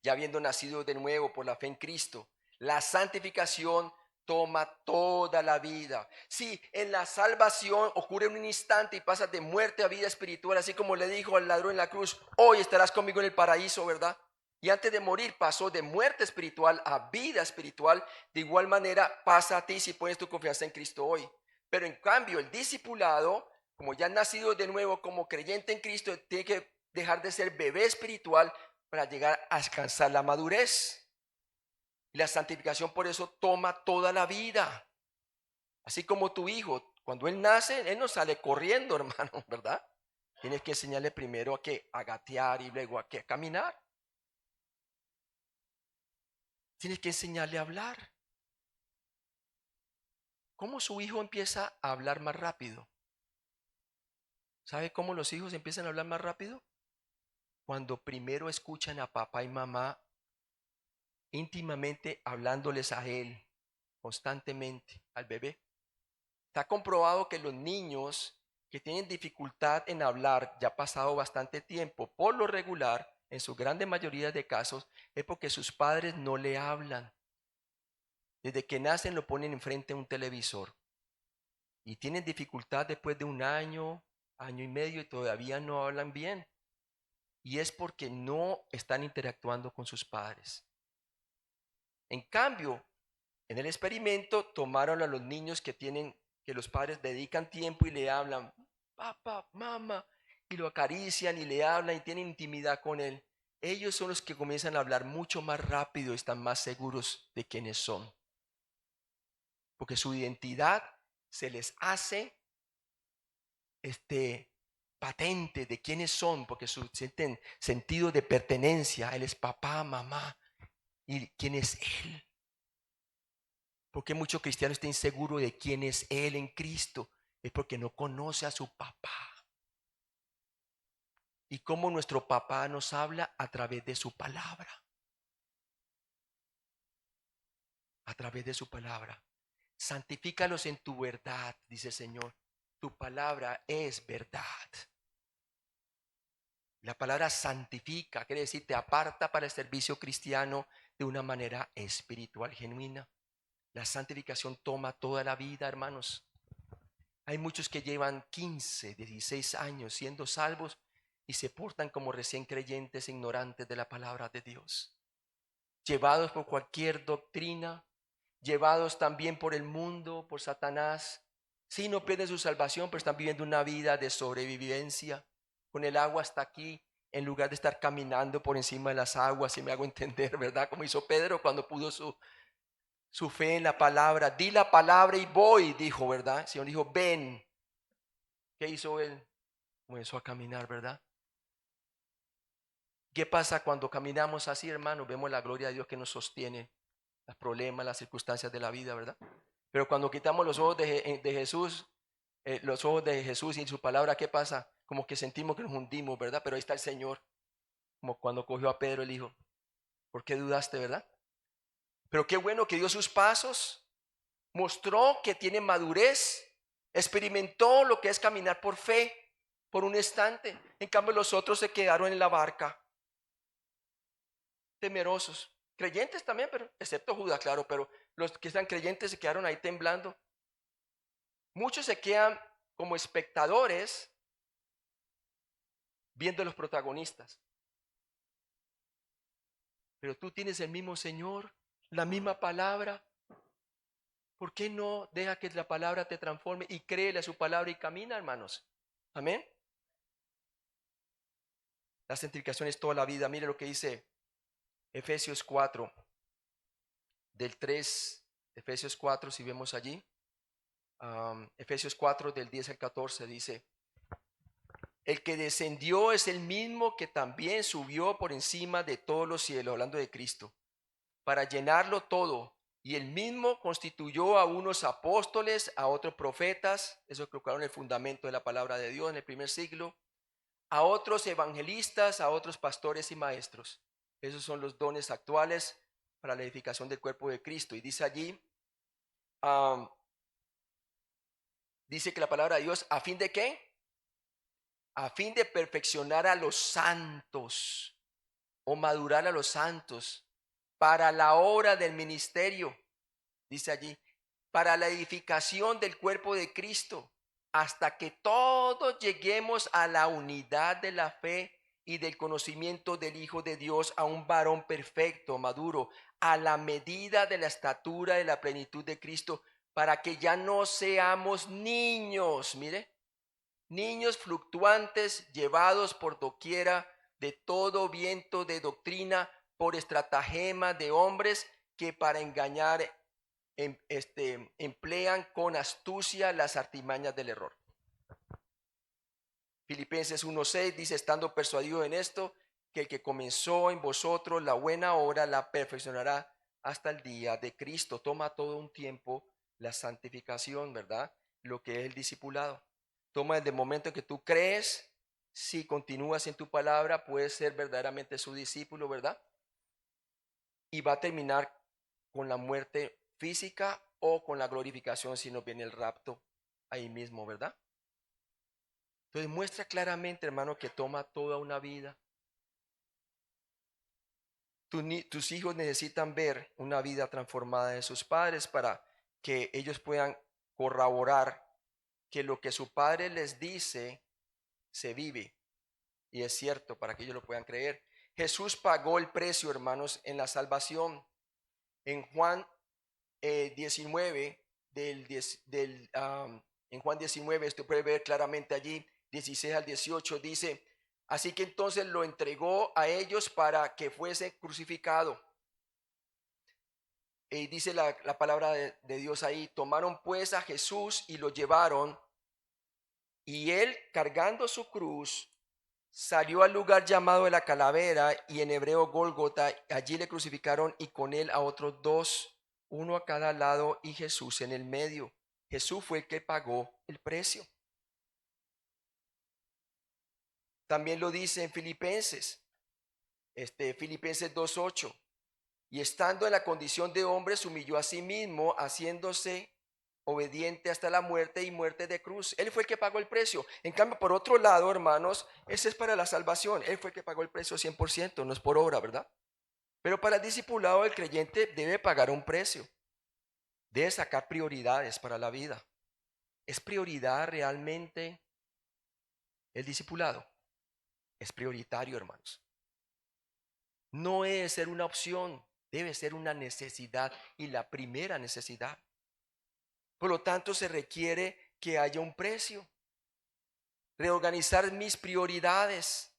ya habiendo nacido de nuevo por la fe en Cristo, la santificación toma toda la vida. Sí, en la salvación ocurre en un instante y pasas de muerte a vida espiritual, así como le dijo al ladrón en la cruz, hoy estarás conmigo en el paraíso, ¿verdad? Y antes de morir pasó de muerte espiritual a vida espiritual. De igual manera pasa a ti si pones tu confianza en Cristo hoy. Pero en cambio el discipulado, como ya has nacido de nuevo como creyente en Cristo, tiene que dejar de ser bebé espiritual para llegar a alcanzar la madurez. Y la santificación por eso toma toda la vida. Así como tu hijo, cuando él nace, él no sale corriendo, hermano, ¿verdad? Tienes que enseñarle primero a gatear y luego a caminar. Tienes que enseñarle a hablar. ¿Cómo su hijo empieza a hablar más rápido? ¿Sabe cómo los hijos empiezan a hablar más rápido? Cuando primero escuchan a papá y mamá íntimamente hablándoles a él constantemente, al bebé. Está comprobado que los niños que tienen dificultad en hablar, ya ha pasado bastante tiempo, por lo regular, en su grande mayoría de casos, es porque sus padres no le hablan. Desde que nacen lo ponen enfrente de un televisor y tienen dificultad después de un año, año y medio y todavía no hablan bien. Y es porque no están interactuando con sus padres. En cambio, en el experimento tomaron a los niños que los padres dedican tiempo y le hablan, papá, mamá, y lo acarician y le hablan y tienen intimidad con él. Ellos son los que comienzan a hablar mucho más rápido y están más seguros de quiénes son. Porque su identidad se les hace patente de quiénes son, porque sienten sentido de pertenencia. Él es papá, mamá, y quién es él. Porque muchos cristianos están inseguros de quién es él en Cristo. Es porque no conoce a su papá. Y cómo nuestro papá nos habla a través de su palabra. A través de su palabra. Santifícalos en tu verdad, dice el Señor. Tu palabra es verdad. La palabra santifica, quiere decir te aparta para el servicio cristiano de una manera espiritual genuina. La santificación toma toda la vida, hermanos. Hay muchos que llevan 15, 16 años siendo salvos y se portan como recién creyentes ignorantes de la palabra de Dios. Llevados por cualquier doctrina, llevados también por el mundo, por Satanás. Sí, no pierden su salvación, pero están viviendo una vida de sobrevivencia, con el agua hasta aquí, en lugar de estar caminando por encima de las aguas, si me hago entender, ¿verdad? Como hizo Pedro cuando pudo su fe en la palabra. Di la palabra y voy, dijo, ¿verdad? El Señor dijo, ven. ¿Qué hizo él? Comenzó a caminar, ¿verdad? ¿Qué pasa cuando caminamos así, hermano? Vemos la gloria de Dios que nos sostiene, los problemas, las circunstancias de la vida, ¿verdad? Pero cuando quitamos los ojos de Jesús, los ojos de Jesús y su palabra, ¿qué pasa? Como que sentimos que nos hundimos, ¿verdad? Pero ahí está el Señor, como cuando cogió a Pedro, el hijo. ¿Por qué dudaste, verdad? Pero qué bueno que dio sus pasos, mostró que tiene madurez, experimentó lo que es caminar por fe por un instante. En cambio, los otros se quedaron en la barca, temerosos. Creyentes también, pero excepto Judas, claro, pero los que están creyentes se quedaron ahí temblando. Muchos se quedan como espectadores viendo a los protagonistas. Pero tú tienes el mismo Señor, la misma palabra. ¿Por qué no deja que la palabra te transforme y créele a su palabra y camina, hermanos? Amén. La santificación es toda la vida. Mire lo que dice Efesios 4, del 3, Efesios 4, si vemos allí. Efesios 4 del 10 al 14 dice: el que descendió es el mismo que también subió por encima de todos los cielos, hablando de Cristo, para llenarlo todo. Y él mismo constituyó a unos apóstoles, a otros profetas, esos que colocaron el fundamento de la palabra de Dios en el primer siglo, a otros evangelistas, a otros pastores y maestros. Esos son los dones actuales para la edificación del cuerpo de Cristo. Y dice allí, dice que la palabra de Dios, ¿a fin de qué? A fin de perfeccionar a los santos o madurar a los santos para la obra del ministerio, dice allí, para la edificación del cuerpo de Cristo, hasta que todos lleguemos a la unidad de la fe y del conocimiento del Hijo de Dios, a un varón perfecto, maduro, a la medida de la estatura de la plenitud de Cristo, para que ya no seamos niños, mire, niños fluctuantes, llevados por doquiera de todo viento de doctrina, por estratagema de hombres que para engañar emplean con astucia las artimañas del error. Filipenses 1:6 dice: estando persuadido en esto, que el que comenzó en vosotros la buena obra la perfeccionará hasta el día de Cristo. Toma todo un tiempo la santificación, ¿verdad? Lo que es el discipulado. Toma desde el momento en que tú crees, si continúas en tu palabra, puedes ser verdaderamente su discípulo, ¿verdad? Y va a terminar con la muerte física o con la glorificación si no viene el rapto ahí mismo, ¿verdad? Entonces muestra claramente, hermano, que toma toda una vida. Tus hijos necesitan ver una vida transformada de sus padres para que ellos puedan corroborar que lo que su padre les dice se vive. Y es cierto, para que ellos lo puedan creer. Jesús pagó el precio, hermanos, en la salvación. En Juan 19, en Juan 19, usted puede ver claramente allí, 16 al 18, dice: así que entonces lo entregó a ellos para que fuese crucificado. Y dice la palabra de Dios ahí: tomaron pues a Jesús y lo llevaron, y él, cargando su cruz, salió al lugar llamado de la calavera, y en hebreo Gólgota. Allí le crucificaron, y con él a otros dos, uno a cada lado y Jesús en el medio. Jesús fue el que pagó el precio. También lo dice en Filipenses, Filipenses 2:8. Y estando en la condición de hombre, se humilló a sí mismo, haciéndose obediente hasta la muerte y muerte de cruz. Él fue el que pagó el precio. En cambio, por otro lado, hermanos, ese es para la salvación. Él fue el que pagó el precio 100%, no es por obra, ¿verdad? Pero para el discipulado, el creyente debe pagar un precio. Debe sacar prioridades para la vida. ¿Es prioridad realmente el discipulado? Es prioritario, hermanos. No es ser una opción, debe ser una necesidad, y la primera necesidad. Por lo tanto, se requiere que haya un precio. Reorganizar mis prioridades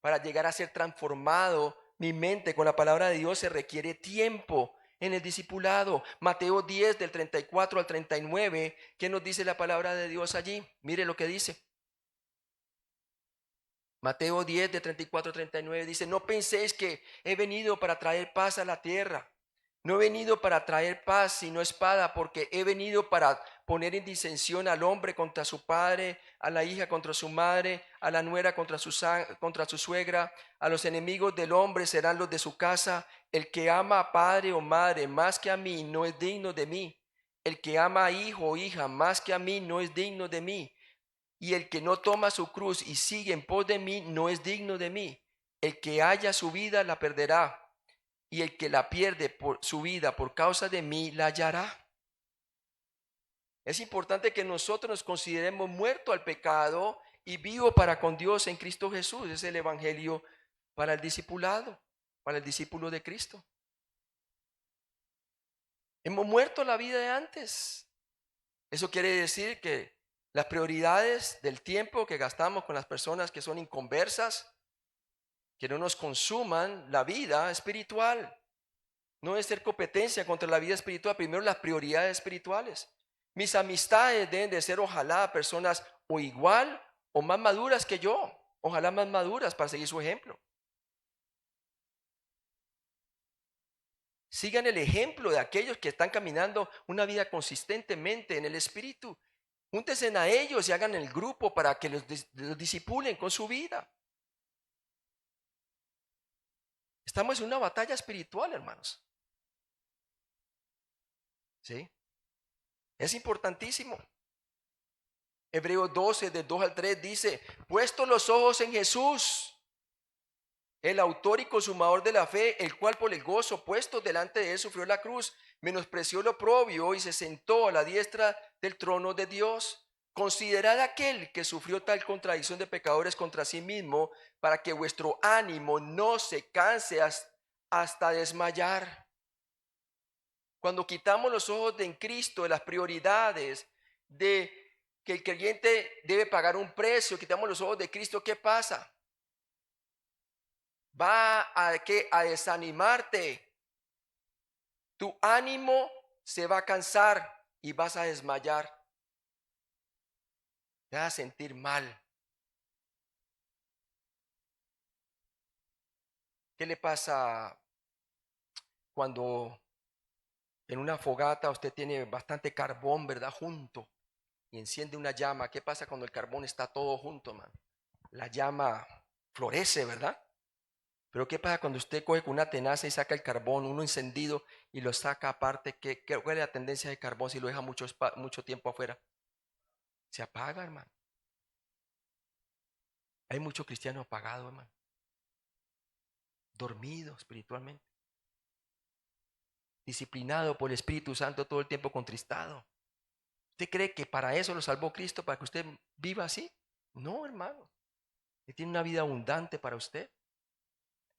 para llegar a ser transformado mi mente con la palabra de Dios se requiere tiempo en el discipulado. Mateo 10 del 34 al 39, ¿qué nos dice la palabra de Dios allí? Mire lo que dice. Mateo 10 de 34 al 39 dice: no penséis que he venido para traer paz a la tierra. No he venido para traer paz, sino espada, porque he venido para poner en disensión al hombre contra su padre, a la hija contra su madre, a la nuera contra su suegra. A los enemigos del hombre serán los de su casa. El que ama a padre o madre más que a mí no es digno de mí. El que ama a hijo o hija más que a mí no es digno de mí. Y el que no toma su cruz y sigue en pos de mí no es digno de mí. El que haya su vida la perderá, y el que la pierde por su vida por causa de mí la hallará. Es importante que nosotros nos consideremos muertos al pecado y vivos para con Dios en Cristo Jesús. Es el evangelio para el discipulado, para el discípulo de Cristo. Hemos muerto a la vida de antes. Eso quiere decir que las prioridades del tiempo que gastamos con las personas que son inconversas, que no nos consuman la vida espiritual. No es ser competencia contra la vida espiritual, primero las prioridades espirituales. Mis amistades deben de ser ojalá personas o igual o más maduras que yo. Ojalá más maduras para seguir su ejemplo. Sigan el ejemplo de aquellos que están caminando una vida consistentemente en el Espíritu. Júntense a ellos y hagan el grupo para que los disipulen con su vida. Estamos en una batalla espiritual, hermanos. ¿Sí? Es importantísimo. Hebreos 12, del 2 al 3 dice, puesto los ojos en Jesús, el autor y consumador de la fe, el cual por el gozo puesto delante de él sufrió la cruz, menospreció lo oprobio y se sentó a la diestra del trono de Dios. Considerad aquel que sufrió tal contradicción de pecadores contra sí mismo, para que vuestro ánimo no se canse hasta desmayar. Cuando quitamos los ojos de en Cristo, de las prioridades, de que el creyente debe pagar un precio, quitamos los ojos de Cristo, ¿qué pasa? Va a desanimarte. Tu ánimo se va a cansar y vas a desmayar. Te vas a sentir mal. ¿Qué le pasa cuando en una fogata usted tiene bastante carbón, ¿verdad? Junto y enciende una llama. ¿Qué pasa cuando el carbón está todo junto, man? La llama florece, ¿verdad? Pero ¿qué pasa cuando usted coge con una tenaza y saca el carbón, uno encendido, y lo saca aparte? ¿Cuál es la tendencia del carbón si lo deja mucho tiempo afuera? Se apaga, hermano. Hay mucho cristiano apagado, hermano. Dormido espiritualmente. Disciplinado por el Espíritu Santo todo el tiempo contristado. ¿Usted cree que para eso lo salvó Cristo, para que usted viva así? No, hermano. Él tiene una vida abundante para usted.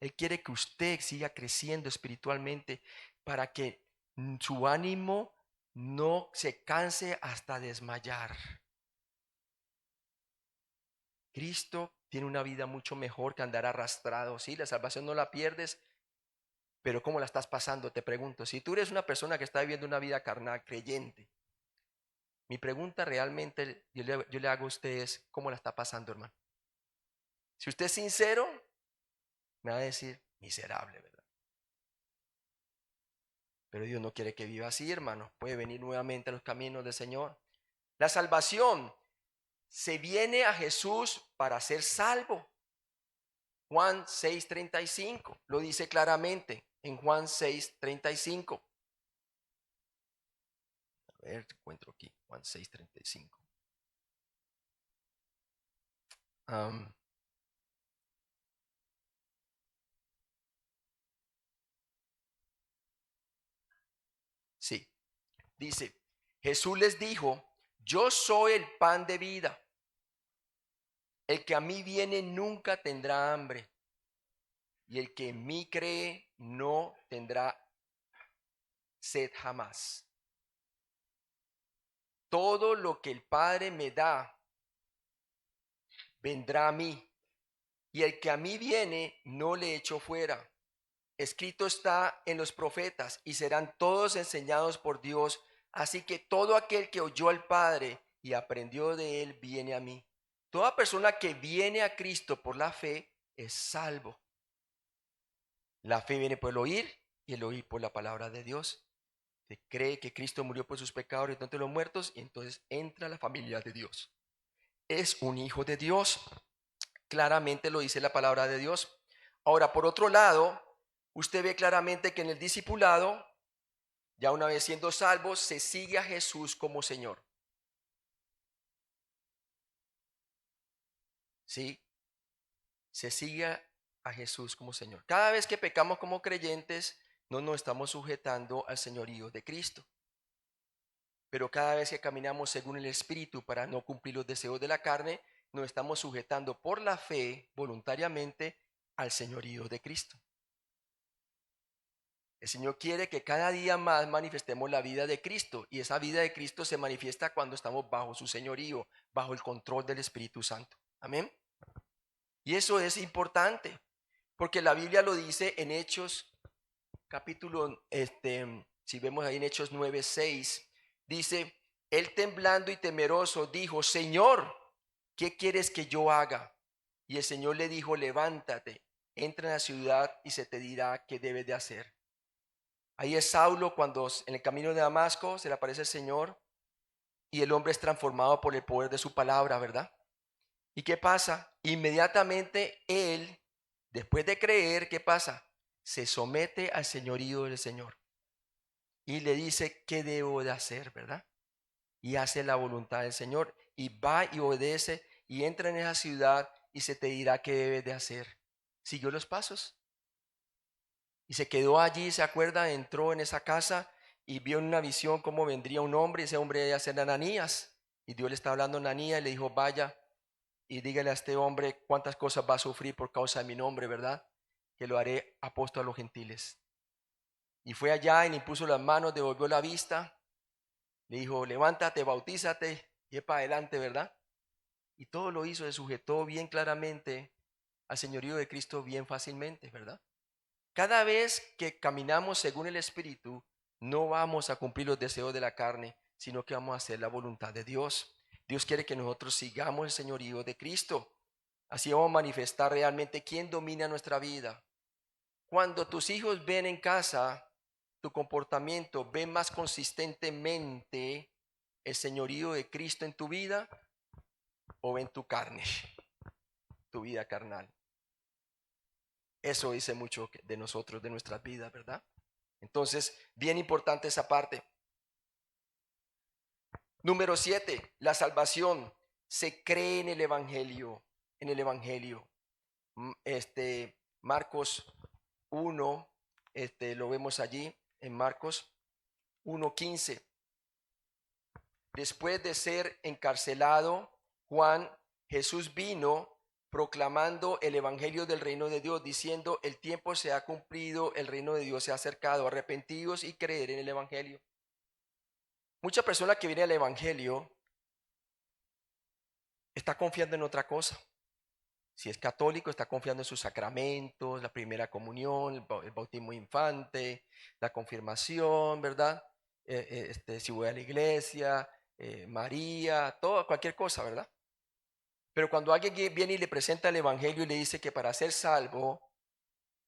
Él quiere que usted siga creciendo espiritualmente para que su ánimo no se canse hasta desmayar. Cristo tiene una vida mucho mejor que andar arrastrado. Sí, la salvación no la pierdes, pero ¿cómo la estás pasando? Te pregunto. Si tú eres una persona que está viviendo una vida carnal, creyente, mi pregunta realmente, yo le hago a usted es, ¿cómo la está pasando, hermano? Si usted es sincero, me va a decir, miserable, ¿verdad? Pero Dios no quiere que viva así, hermano. Puede venir nuevamente a los caminos del Señor. La salvación se viene a Jesús para ser salvo. Juan 6:35 lo dice claramente en Juan 6:35. A ver, encuentro aquí, Juan 6:35. Sí, dice, Jesús les dijo, yo soy el pan de vida. El que a mí viene nunca tendrá hambre. Y el que en mí cree no tendrá sed jamás. Todo lo que el Padre me da vendrá a mí. Y el que a mí viene no le echo fuera. Escrito está en los profetas y serán todos enseñados por Dios. Así que todo aquel que oyó al Padre y aprendió de él viene a mí. Toda persona que viene a Cristo por la fe es salvo. La fe viene por el oír y el oír por la palabra de Dios. Se cree que Cristo murió por sus pecados y entre los muertos y entonces entra a la familia de Dios. Es un hijo de Dios. Claramente lo dice la palabra de Dios. Ahora, por otro lado, usted ve claramente que en el discipulado, ya una vez siendo salvo, se sigue a Jesús como Señor. ¿Sí? Se sigue a Jesús como Señor. Cada vez que pecamos como creyentes, no nos estamos sujetando al señorío de Cristo. Pero cada vez que caminamos según el Espíritu para no cumplir los deseos de la carne, nos estamos sujetando por la fe voluntariamente al señorío de Cristo. El Señor quiere que cada día más manifestemos la vida de Cristo y esa vida de Cristo se manifiesta cuando estamos bajo su señorío, bajo el control del Espíritu Santo. Amén. Y eso es importante porque la Biblia lo dice en Hechos capítulo, si vemos ahí en Hechos 9:6, dice, Él temblando y temeroso dijo: Señor, ¿qué quieres que yo haga? Y el Señor le dijo: levántate, entra en la ciudad y se te dirá qué debes de hacer. Ahí es Saulo cuando en el camino de Damasco se le aparece el Señor y el hombre es transformado por el poder de su palabra, ¿verdad? ¿Y qué pasa? Inmediatamente él, después de creer, ¿qué pasa? Se somete al señorío del Señor y le dice qué debo de hacer, ¿verdad? Y hace la voluntad del Señor y va y obedece y entra en esa ciudad y se te dirá qué debes de hacer. Siguió los pasos y se quedó allí, se acuerda, entró en esa casa y vio en una visión cómo vendría un hombre, y ese hombre iba a ser Ananías. Y Dios le está hablando a Ananías y le dijo: vaya y dígale a este hombre cuántas cosas va a sufrir por causa de mi nombre, ¿verdad? Que lo haré apóstol a los gentiles. Y fue allá y le impuso las manos, devolvió la vista, le dijo: levántate, bautízate y es para adelante, ¿verdad? Y todo lo hizo, se sujetó bien claramente al señorío de Cristo bien fácilmente, ¿verdad? Cada vez que caminamos según el Espíritu, no vamos a cumplir los deseos de la carne, sino que vamos a hacer la voluntad de Dios. Dios quiere que nosotros sigamos el señorío de Cristo. Así vamos a manifestar realmente quién domina nuestra vida. Cuando tus hijos ven en casa tu comportamiento, ven más consistentemente el señorío de Cristo en tu vida, o ven tu carne, tu vida carnal. Eso dice mucho de nosotros, de nuestras vidas, ¿verdad? Entonces, bien importante esa parte. Número 7, la salvación se cree en el Evangelio, en el Evangelio. Marcos 1, lo vemos allí en Marcos 1:15. Después de ser encarcelado, Jesús vino proclamando el evangelio del reino de Dios, diciendo: el tiempo se ha cumplido, el reino de Dios se ha acercado, arrepentidos y creer en el evangelio. Mucha persona que viene al evangelio está confiando en otra cosa. Si es católico, está confiando en sus sacramentos, la primera comunión, el bautismo infante, la confirmación, ¿verdad? Si voy a la iglesia, María, todo, cualquier cosa, ¿verdad? Pero cuando alguien viene y le presenta el evangelio y le dice que para ser salvo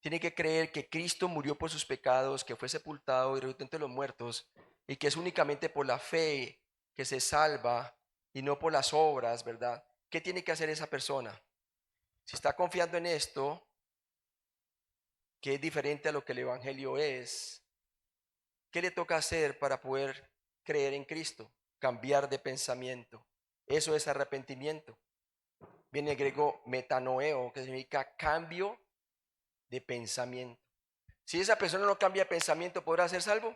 tiene que creer que Cristo murió por sus pecados, que fue sepultado y resucitó entre los muertos, y que es únicamente por la fe que se salva y no por las obras, ¿verdad? ¿Qué tiene que hacer esa persona? Si está confiando en esto, que es diferente a lo que el evangelio es, ¿qué le toca hacer para poder creer en Cristo? Cambiar de pensamiento. Eso es arrepentimiento. Viene el griego metanoeo, que significa cambio de pensamiento. Si esa persona no cambia de pensamiento, ¿podrá ser salvo?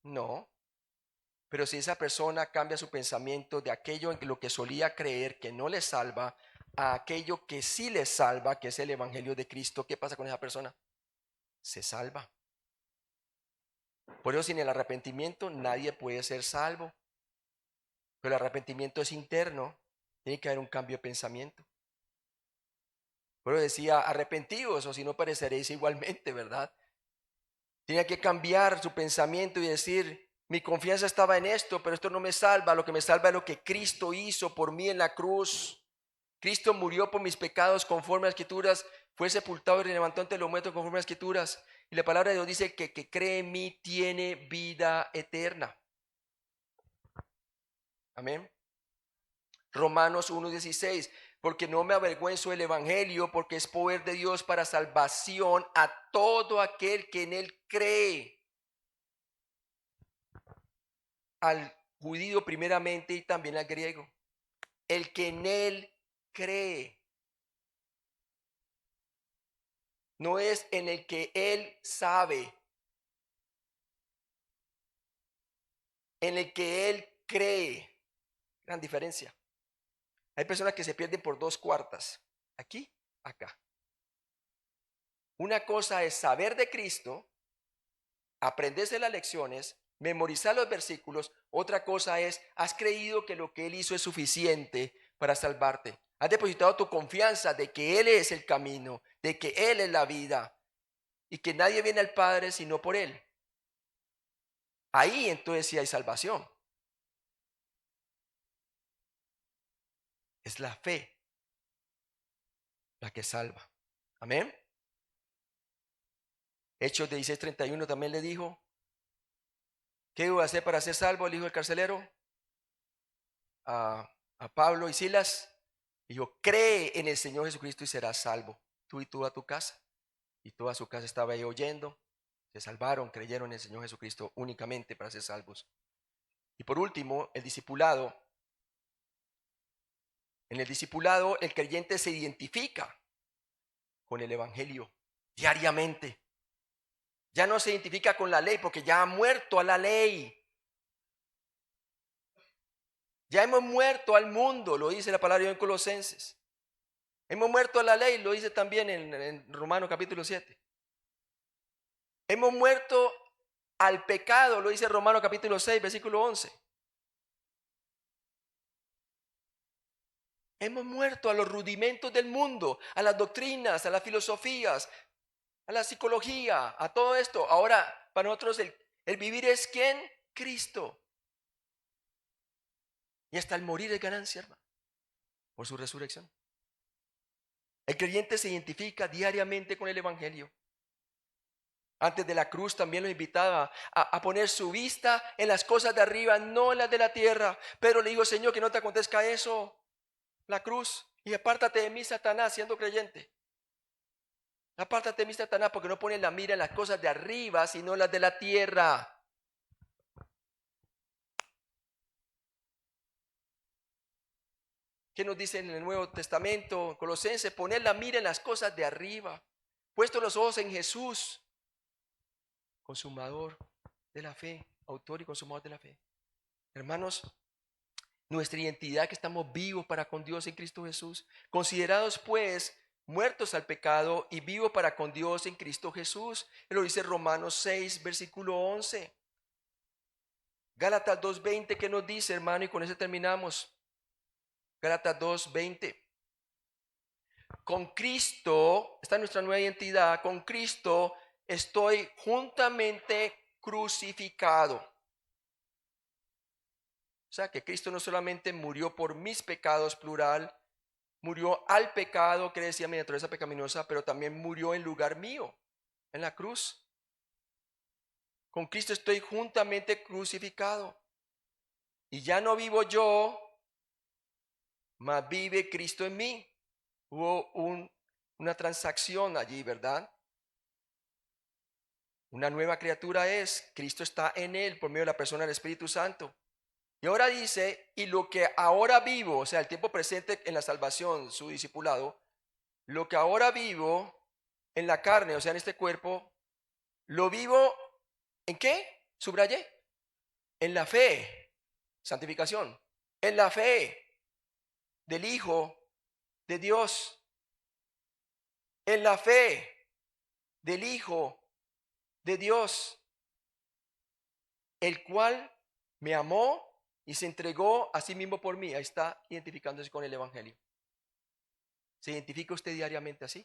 No. Pero si esa persona cambia su pensamiento de aquello en lo que solía creer que no le salva a aquello que sí le salva, que es el evangelio de Cristo, ¿qué pasa con esa persona? Se salva. Por eso sin el arrepentimiento nadie puede ser salvo. Pero el arrepentimiento es interno, tiene que haber un cambio de pensamiento. Por eso decía: arrepentidos, o si no pereceréis igualmente, ¿verdad? Tiene que cambiar su pensamiento y decir: mi confianza estaba en esto, pero esto no me salva. Lo que me salva es lo que Cristo hizo por mí en la cruz. Cristo murió por mis pecados conforme a las Escrituras, fue sepultado y levantó ante los muertos conforme a las Escrituras. Y la palabra de Dios dice que cree en mí tiene vida eterna. Amén. Romanos 1:16, porque no me avergüenzo del evangelio, porque es poder de Dios para salvación a todo aquel que en él cree. Al judío primeramente y también al griego. El que en él cree. No es en el que él sabe. En el que él cree. Gran diferencia. Hay personas que se pierden por 2/4. Aquí, acá. Una cosa es saber de Cristo, aprenderse las lecciones, memorizar los versículos. Otra cosa es: has creído que lo que Él hizo es suficiente para salvarte. Has depositado tu confianza de que Él es el camino, de que Él es la vida y que nadie viene al Padre sino por Él. Ahí entonces sí hay salvación. Es la fe la que salva. Amén. Hechos 16:31 también le dijo, ¿qué iba a hacer para ser salvo el hijo del carcelero? A Pablo y Silas. Dijo, cree en el Señor Jesucristo y serás salvo, tú y toda tu casa. Y toda su casa estaba ahí oyendo. Se salvaron, creyeron en el Señor Jesucristo únicamente para ser salvos. Y por último, el discipulado. En el discipulado, el creyente se identifica con el Evangelio diariamente. Ya no se identifica con la ley porque ya ha muerto a la ley. Ya hemos muerto al mundo, lo dice la palabra en Colosenses. Hemos muerto a la ley, lo dice también en Romanos capítulo 7. Hemos muerto al pecado, lo dice Romanos capítulo 6, versículo 11. Hemos muerto a los rudimentos del mundo, a las doctrinas, a las filosofías, a la psicología, a todo esto. Ahora, para nosotros el vivir es ¿quién? Cristo. Y hasta el morir es ganancia, hermano, por su resurrección. El creyente se identifica diariamente con el Evangelio. Antes de la cruz también lo invitaba a poner su vista en las cosas de arriba, no en las de la tierra. Pero le dijo, Señor, que no te acontezca eso, la cruz. Y apártate de mí, Satanás, siendo creyente. Apártate de mí, Satanás, porque no pones la mira en las cosas de arriba, sino en las de la tierra. ¿Qué nos dice en el Nuevo Testamento? Colosenses, poner la mira en las cosas de arriba. Puesto los ojos en Jesús, consumador de la fe, autor y consumador de la fe. Hermanos, nuestra identidad que estamos vivos para con Dios en Cristo Jesús, considerados pues muertos al pecado y vivos para con Dios en Cristo Jesús. Lo dice Romanos 6, versículo 11. Gálatas 2:20, ¿qué nos dice, hermano? Y con eso terminamos. Gálatas 2:20. Con Cristo, esta es nuestra nueva identidad, con Cristo estoy juntamente crucificado. O sea que Cristo no solamente murió por mis pecados, plural, murió al pecado, que decía mi naturaleza pecaminosa, pero también murió en lugar mío, en la cruz. Con Cristo estoy juntamente crucificado. Y ya no vivo yo, mas vive Cristo en mí. Hubo una transacción allí, ¿verdad? Una nueva criatura es, Cristo está en él por medio de la persona del Espíritu Santo. Y ahora dice, y lo que ahora vivo, o sea, el tiempo presente en la salvación, su discipulado, lo que ahora vivo en la carne, o sea, en este cuerpo, lo vivo ¿en qué? Subrayé. En la fe, santificación, en la fe del Hijo de Dios, en la fe del Hijo de Dios, el cual me amó y se entregó a sí mismo por mí. Ahí está identificándose con el Evangelio. ¿Se identifica usted diariamente así?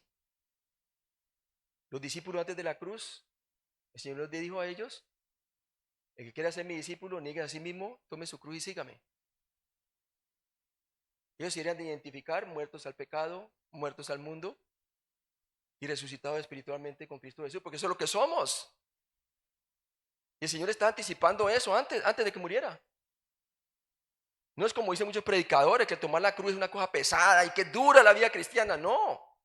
Los discípulos antes de la cruz, el Señor les dijo a ellos, el que quiera ser mi discípulo, niegue a sí mismo, tome su cruz y sígame. Ellos se irían de identificar muertos al pecado, muertos al mundo y resucitados espiritualmente con Cristo Jesús, porque eso es lo que somos. Y el Señor está anticipando eso antes de que muriera. No es como dicen muchos predicadores que tomar la cruz es una cosa pesada y que dura la vida cristiana. No.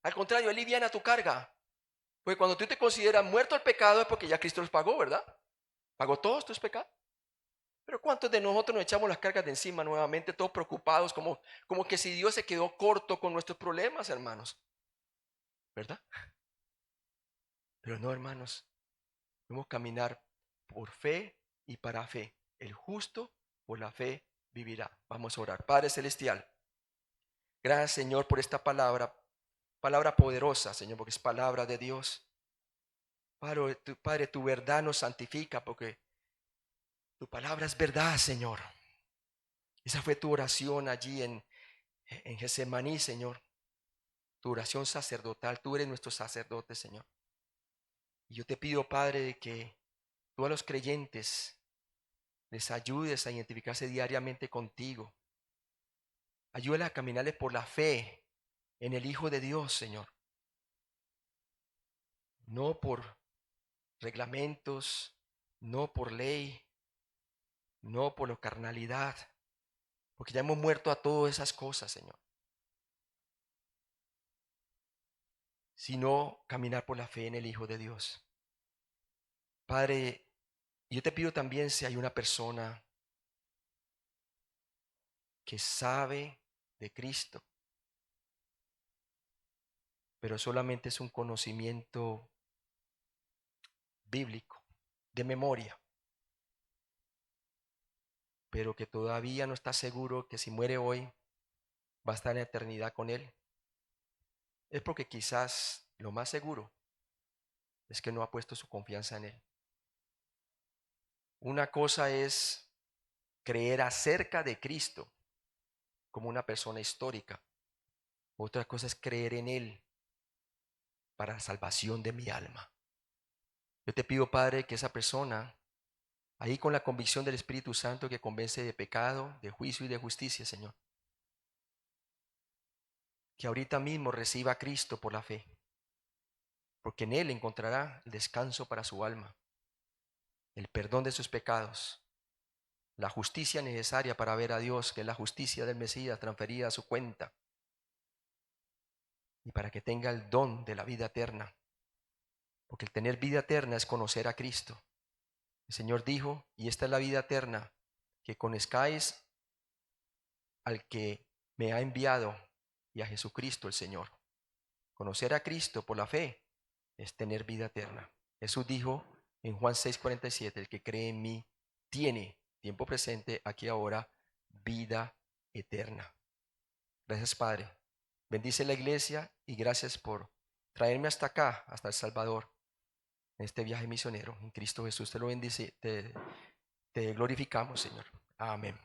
Al contrario, Él liviana tu carga. Porque cuando tú te consideras muerto al pecado es porque ya Cristo los pagó, ¿verdad? Pagó todos tus pecados. Pero ¿cuántos de nosotros nos echamos las cargas de encima nuevamente, todos preocupados, como que si Dios se quedó corto con nuestros problemas, hermanos? ¿Verdad? Pero no, hermanos. Debemos caminar por fe y para fe. El justo por la fe vivirá. Vamos a orar. Padre Celestial, gracias, Señor, por esta palabra. Palabra poderosa, Señor, porque es palabra de Dios. Padre, tu verdad nos santifica porque tu palabra es verdad, Señor. Esa fue tu oración allí en Getsemaní, Señor. Tu oración sacerdotal. Tú eres nuestro sacerdote, Señor. Y yo te pido, Padre, de que tú a los creyentes les ayudes a identificarse diariamente contigo. Ayúdale a caminarle por la fe en el Hijo de Dios, Señor. No por reglamentos, no por ley, no por la carnalidad, porque ya hemos muerto a todas esas cosas, Señor. Sino caminar por la fe en el Hijo de Dios. Padre, yo te pido también si hay una persona que sabe de Cristo, pero solamente es un conocimiento bíblico, de memoria, pero que todavía no está seguro que si muere hoy va a estar en la eternidad con Él, es porque quizás lo más seguro es que no ha puesto su confianza en Él. Una cosa es creer acerca de Cristo como una persona histórica, otra cosa es creer en Él para la salvación de mi alma. Yo te pido, Padre, que esa persona, ahí con la convicción del Espíritu Santo que convence de pecado, de juicio y de justicia, Señor, que ahorita mismo reciba a Cristo por la fe, porque en Él encontrará el descanso para su alma, el perdón de sus pecados, la justicia necesaria para ver a Dios, que es la justicia del Mesías transferida a su cuenta, y para que tenga el don de la vida eterna, porque el tener vida eterna es conocer a Cristo. El Señor dijo, y esta es la vida eterna, que conozcáis al que me ha enviado y a Jesucristo el Señor. Conocer a Cristo por la fe es tener vida eterna. Jesús dijo en Juan 6:47, el que cree en mí tiene, tiempo presente, aquí ahora, vida eterna. Gracias, Padre. Bendice la iglesia y gracias por traerme hasta acá, hasta El Salvador, en este viaje misionero. En Cristo Jesús te lo bendice, te glorificamos, Señor. Amén.